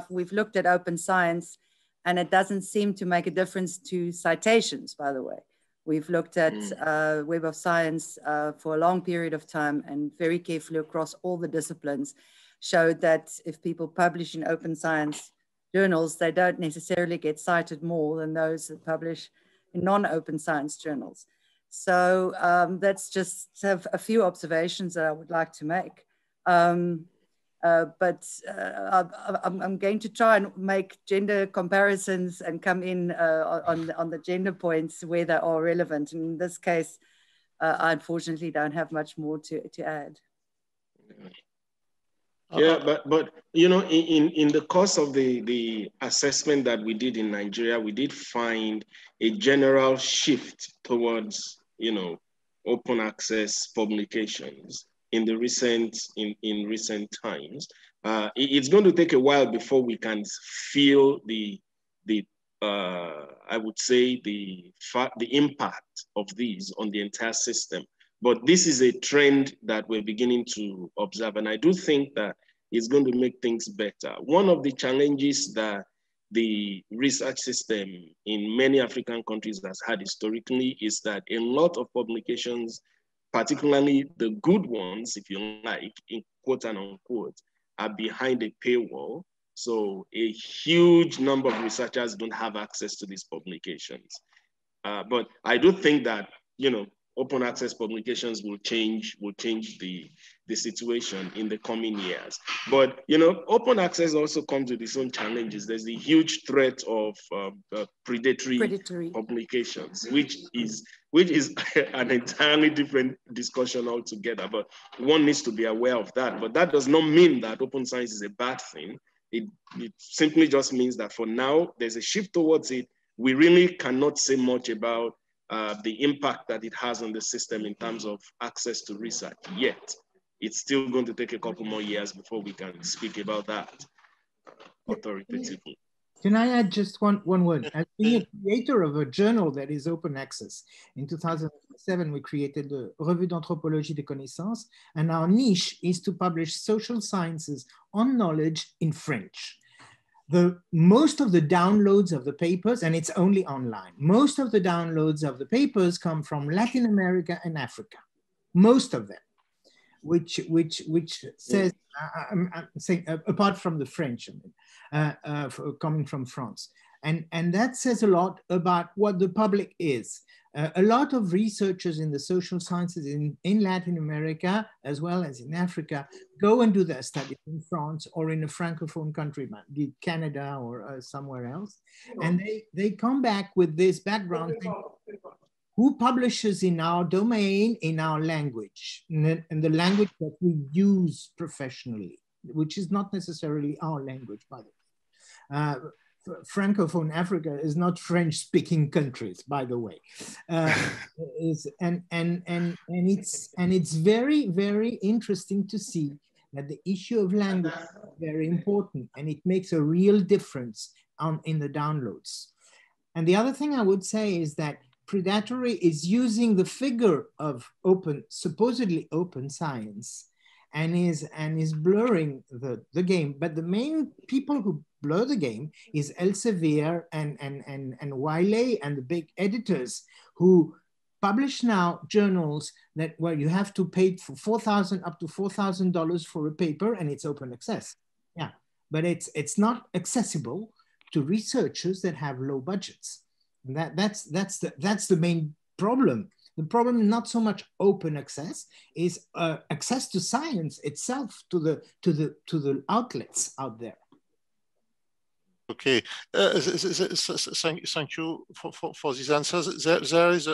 We've looked at open science and it doesn't seem to make a difference to citations, by the way. We've looked at Web of Science for a long period of time and very carefully across all the disciplines showed that if people publish in open science journals, they don't necessarily get cited more than those that publish in non-open science journals. So that's just a few observations that I would like to make. I'm going to try and make gender comparisons and come in on the gender points where they are relevant. And in this case, I unfortunately don't have much more to add. Yeah, but you know, in the course of the assessment that we did in Nigeria, we did find a general shift towards, you know, open access publications in the recent times. It's going to take a while before we can feel the I would say the impact of these on the entire system. But this is a trend that we're beginning to observe. And I do think that it's going to make things better. One of the challenges that the research system in many African countries has had historically is that a lot of publications, particularly the good ones, if you like, in quote and unquote, are behind a paywall. So a huge number of researchers don't have access to these publications. But I do think that, you know, open access publications will change the situation in the coming years. But, you know, open access also comes with its own challenges. There's the huge threat of predatory publications, which is an entirely different discussion altogether. But one needs to be aware of that. But that does not mean that open science is a bad thing. It simply just means that for now, there's a shift towards it. We really cannot say much about the impact that it has on the system in terms of access to research yet. It's still going to take a couple more years before we can speak about that authoritatively. Can I add just one word? As being a creator of a journal that is open access, in 2007, we created the Revue d'Anthropologie des Connaissances, and our niche is to publish social sciences on knowledge in French. Most of the downloads of the papers, and it's only online, most of the downloads of the papers come from Latin America and Africa, most of them, which says, I'm saying, apart from the French, coming from France. And that says a lot about what the public is. A lot of researchers in the social sciences in Latin America, as well as in Africa, go and do their studies in France or in a Francophone country, be it Canada or somewhere else. And they come back with this background thing. Who publishes in our domain, in our language, in the language that we use professionally, which is not necessarily our language, by the way. Francophone Africa is not French-speaking countries, by the way. And it's very, very interesting to see that the issue of language is very important, and it makes a real difference in the downloads. And the other thing I would say is that predatory is using the figure of supposedly open science and is blurring the game. But the main people who blur the game is Elsevier and Wiley and the big editors who publish now journals where you have to pay for up to $4,000 for a paper, and it's open access. Yeah, but it's not accessible to researchers that have low budgets. And that's the main problem. The problem is not so much open access, is access to science itself, to the outlets out there. Okay, thank you for these answers. There is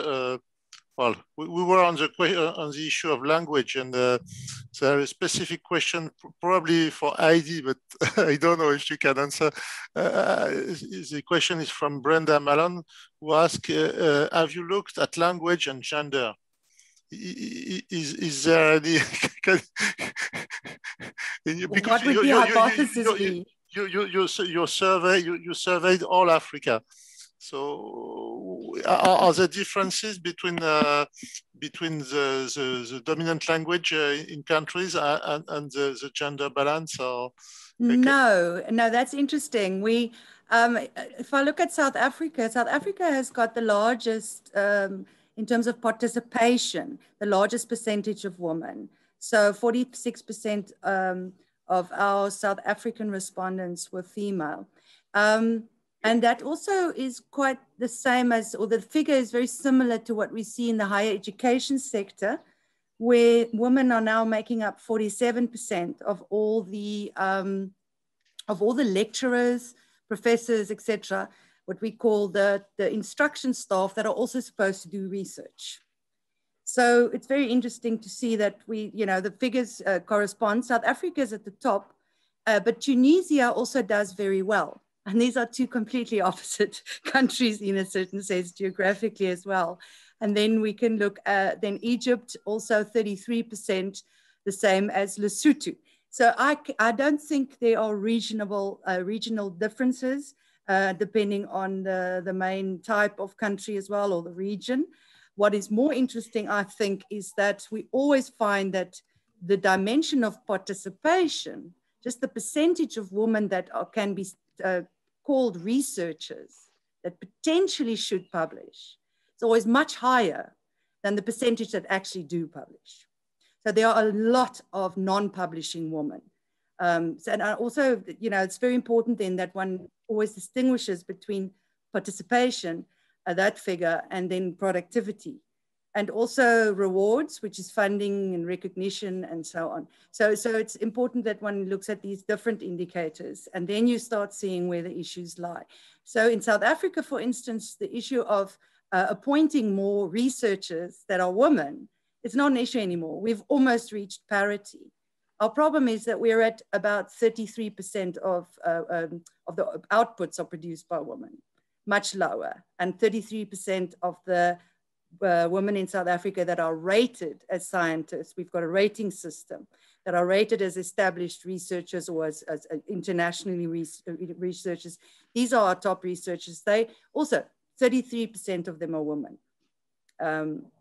well, we were on the issue of language, and there is a specific question probably for Heidi, but I don't know if she can answer. The question is from Brenda Malone, who asks, have you looked at language and gender? Is there any? What would the hypothesis be? You surveyed all Africa. So are there differences between the dominant language in countries and the gender balance? Or no, that's interesting. We, if I look at South Africa has got the largest, in terms of participation, the largest percentage of women. So 46% of our South African respondents were female. And that also is quite the same as, or the figure is very similar to what we see in the higher education sector, where women are now making up 47% of all the lecturers, professors, etc., what we call the instruction staff that are also supposed to do research. So it's very interesting to see that the figures correspond. South Africa is at the top, but Tunisia also does very well. And these are two completely opposite countries in a certain sense, geographically as well. And then we can look at Egypt, also 33%, the same as Lesotho. So I don't think there are regional differences depending on the main type of country as well, or the region. What is more interesting, I think, is that we always find that the dimension of participation, just the percentage of women that can be called researchers that potentially should publish, it's always much higher than the percentage that actually do publish. So there are a lot of non-publishing women. And also, it's very important then that one always distinguishes between participation, that figure, and then productivity. And also rewards, which is funding and recognition and so on. So it's important that one looks at these different indicators, and then you start seeing where the issues lie. So in South Africa, for instance, the issue of appointing more researchers that are women, it's not an issue anymore. We've almost reached parity. Our problem is that we're at about 33% of the outputs are produced by women, much lower, and 33% of the women in South Africa that are rated as scientists, we've got a rating system, that are rated as established researchers or as internationally researchers. These are our top researchers. They also, 33% of them are women.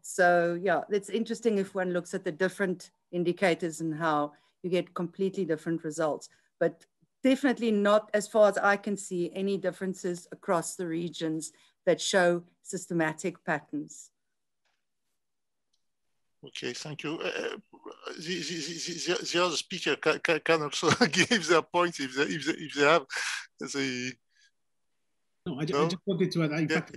So yeah, it's interesting if one looks at the different indicators and how you get completely different results, but definitely not, as far as I can see, any differences across the regions that show systematic patterns. Okay, thank you. The other speaker can also give their points if they have. No, I just wanted to add, in fact,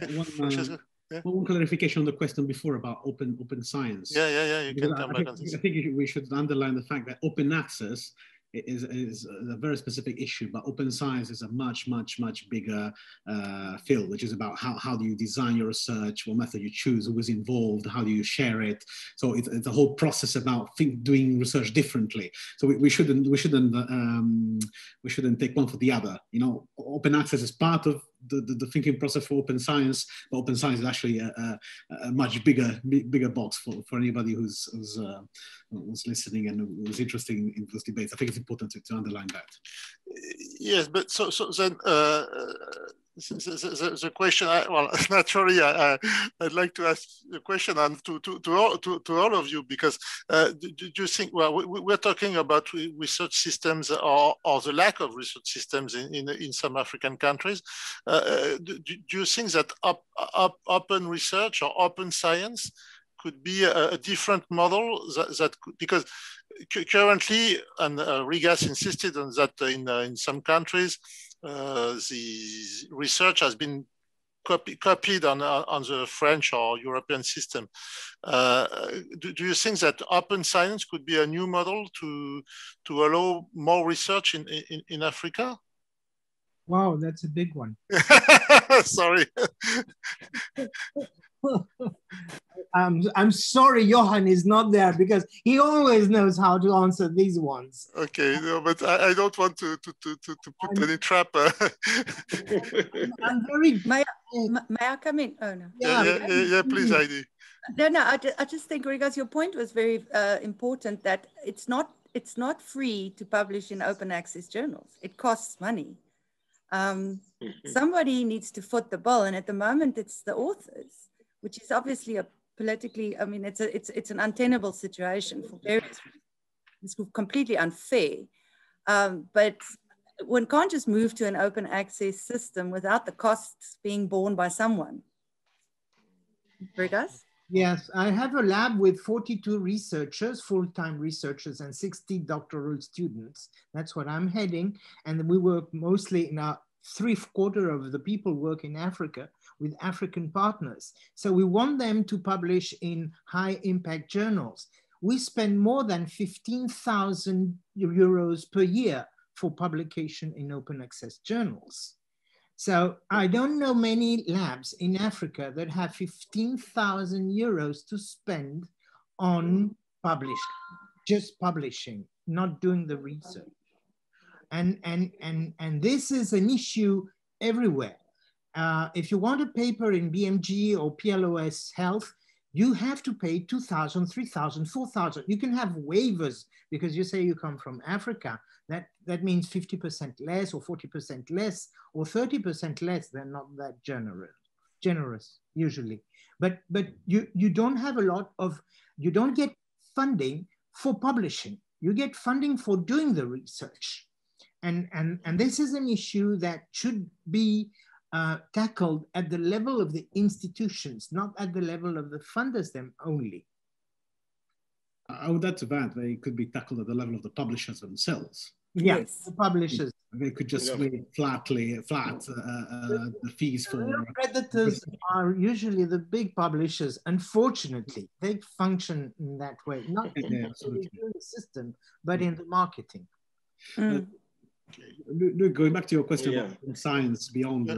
one clarification on the question before about open science. Yeah, you can come back on this. I think we should underline the fact that open access is a very specific issue, but open science is a much bigger field, which is about how do you design your research, what method you choose, who is involved, how do you share it. So it's a whole process about doing research differently. So we shouldn't take one for the other. Open access is part of the thinking process for open science, but open science is actually a much bigger box for anybody who's listening and who's interested in those debates. I think it's important to underline that. Yes, but so then the question, well, naturally, I'd like to ask the question to all of you, because do you think, well, we're talking about research systems or the lack of research systems in some African countries. Do you think that open research or open science could be a different model that could, because currently, and Rigas insisted on that in some countries, the research has been copied on the French or European system. Do you think that open science could be a new model to allow more research in Africa? Wow, that's a big one. Sorry. I'm sorry Johann is not there because he always knows how to answer these ones. Okay, no, but I don't want to put any trap. I'm very... May I come in? Oh, no. Yeah, please, Heidi. No, I just think, Rigas, your point was very important, that it's not free to publish in open access journals. It costs money. Somebody needs to foot the bill, and at the moment it's the authors, which is obviously a politically, I mean, it's an untenable situation for various reasons. It's completely unfair. But one can't just move to an open access system without the costs being borne by someone. Rigas? Yes, I have a lab with 42 researchers, full-time researchers, and 60 doctoral students. That's what I'm heading. And we work mostly in our 3/4 of the people work in Africa with African partners. So we want them to publish in high impact journals. We spend more than 15,000 euros per year for publication in open access journals. So I don't know many labs in Africa that have 15,000 euros to spend on just publishing, not doing the research. And this is an issue everywhere. If you want a paper in BMG or PLOS Health, you have to pay 2,000, 3,000, 4,000. You can have waivers because you say you come from Africa. That means 50% less or 40% less or 30% less. They're not that generous usually. But you don't have a lot of, you don't get funding for publishing. You get funding for doing the research. And this is an issue that should be tackled at the level of the institutions, not at the level of the funders them only. I would add to that, they could be tackled at the level of the publishers themselves. Yeah, Yes. the publishers. They could just make flat the fees for... The predators are usually the big publishers. Unfortunately, they function in that way, not in the system, but in the marketing. Luc, going back to your question about science beyond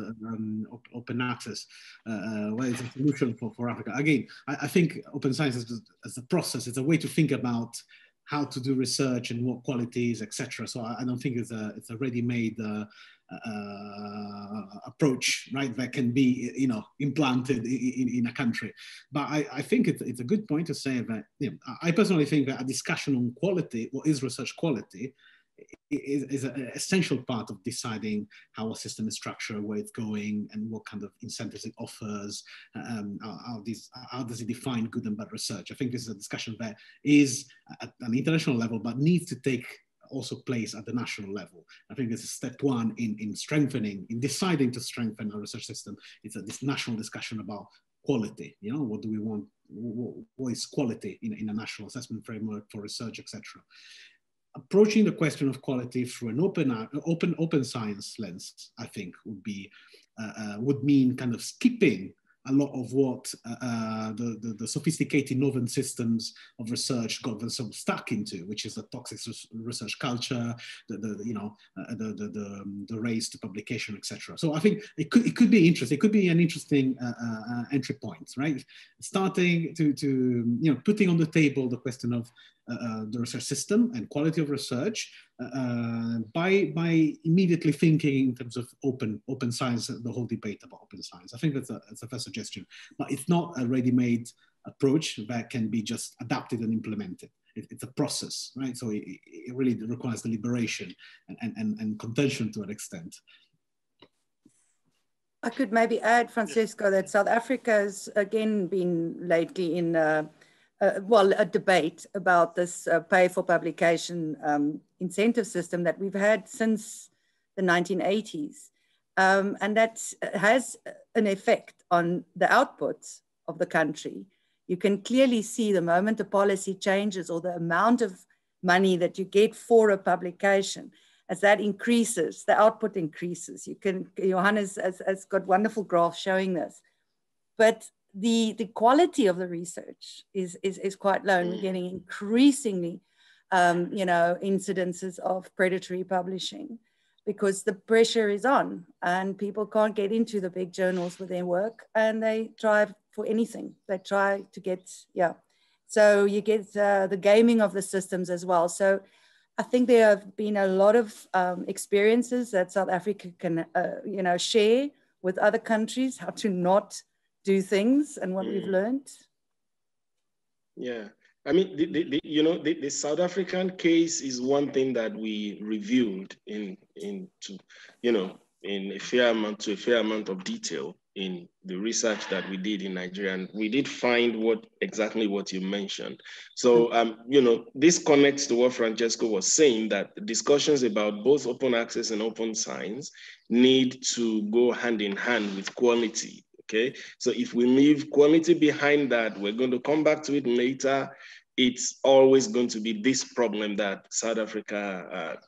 open access, what is the solution for Africa? Again, I think open science as a process, it's a way to think about how to do research and what qualities, etc. So I don't think it's a ready-made approach, right? That can be, implanted in a country. But I think it's a good point to say that, I personally think that a discussion on quality, what is research quality, is an essential part of deciding how a system is structured, where it's going, and what kind of incentives it offers, how does it define good and bad research. I think this is a discussion that is at an international level, but needs to take also place at the national level. I think this is step one in strengthening, in deciding to strengthen a research system. It's this national discussion about quality. What do we want? What is quality in a national assessment framework for research, etc. Approaching the question of quality through an open science lens, I think, would mean kind of skipping a lot of what the sophisticated northern systems of research got themselves stuck into, which is the toxic research culture, the race to publication, etc. So I think it could be interesting. It could be an interesting entry point, right? Starting to putting on the table the question of the research system and quality of research by immediately thinking in terms of open science, the whole debate about open science. I think that's a fair suggestion, but it's not a ready-made approach that can be just adapted and implemented. It's a process, right? So it really requires deliberation and contention to an extent. I could maybe add, Francesco, that South Africa has again been lately in a debate about this pay for publication incentive system that we've had since the 1980s. And that has an effect on the outputs of the country. You can clearly see the moment the policy changes or the amount of money that you get for a publication, as that increases, the output increases. Johann has got wonderful graphs showing this. But the quality of the research is quite low, and we're getting increasingly, incidences of predatory publishing because the pressure is on and people can't get into the big journals with their work and they drive for anything. They try to get, yeah. So you get the gaming of the systems as well. So I think there have been a lot of experiences that South Africa can, you know, share with other countries, how to not do things and what we've learned. Yeah, I mean, the South African case is one thing that we reviewed in a fair amount of detail in the research that we did in Nigeria, and we did find exactly what you mentioned. So, this connects to what Francesco was saying, that discussions about both open access and open science need to go hand in hand with quality. Okay, so if we leave quality behind that, we're going to come back to it later. It's always going to be this problem that South Africa,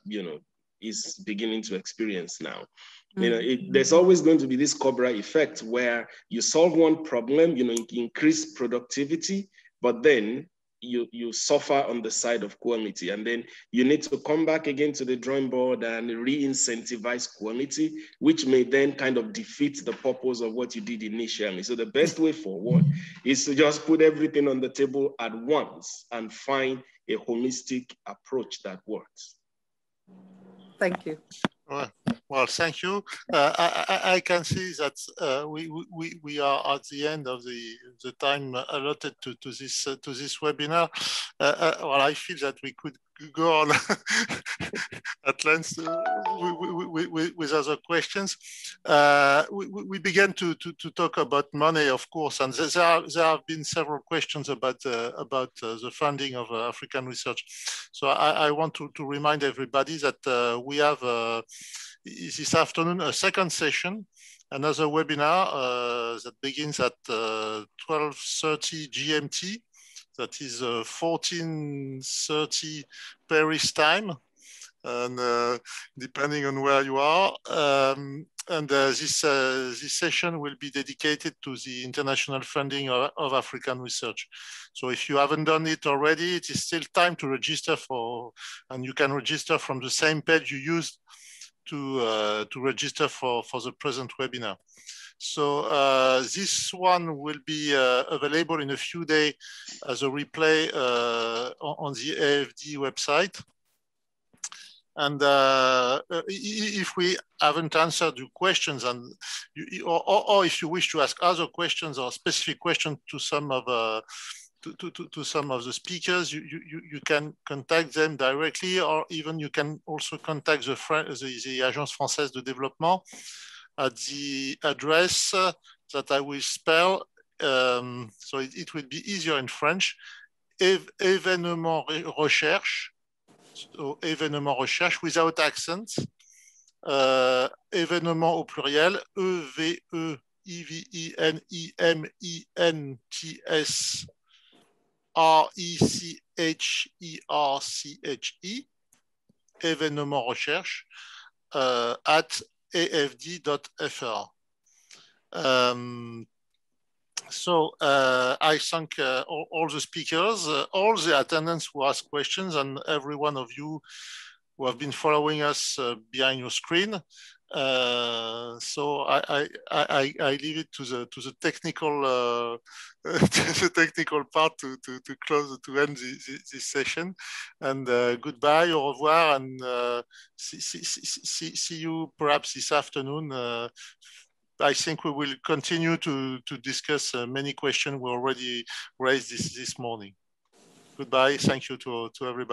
is beginning to experience now. There's always going to be this Cobra effect where you solve one problem, increase productivity, but then you suffer on the side of quality. And then you need to come back again to the drawing board and re-incentivize quality, which may then kind of defeat the purpose of what you did initially. So the best way forward is to just put everything on the table at once and find a holistic approach that works. Thank you. Well, thank you. I can see that we are at the end of the time allotted to this webinar. Well, I feel that we could go on at length with other questions. We began to talk about money, of course, and there have been several questions about the funding of African research. So I want to remind everybody that we have this afternoon a second session, another webinar that begins at 12:30 GMT. That is 14:30 Paris time, and depending on where you are. And this session will be dedicated to the international funding of African research. So if you haven't done it already, it is still time to register for, and you can register from the same page you used to register for the present webinar. So this one will be available in a few days as a replay on the AFD website. And if we haven't answered your questions, and or if you wish to ask other questions or specific questions to some of to some of the speakers, you can contact them directly, or even you can also contact the Agence Française de Développement at the address that I will spell. So it will be easier in French. Événement recherche, so événement recherche without accents. Événement au pluriel, EVENEMENTS RECHERCHE, événement recherche at afd.fr. So I thank all the speakers, all the attendants who asked questions, and every one of you who have been following us behind your screen. So I leave it to the technical the technical part to end this session. And goodbye, au revoir, and see you perhaps this afternoon. I think we will continue to discuss many questions we already raised this morning. Goodbye. Thank you to everybody.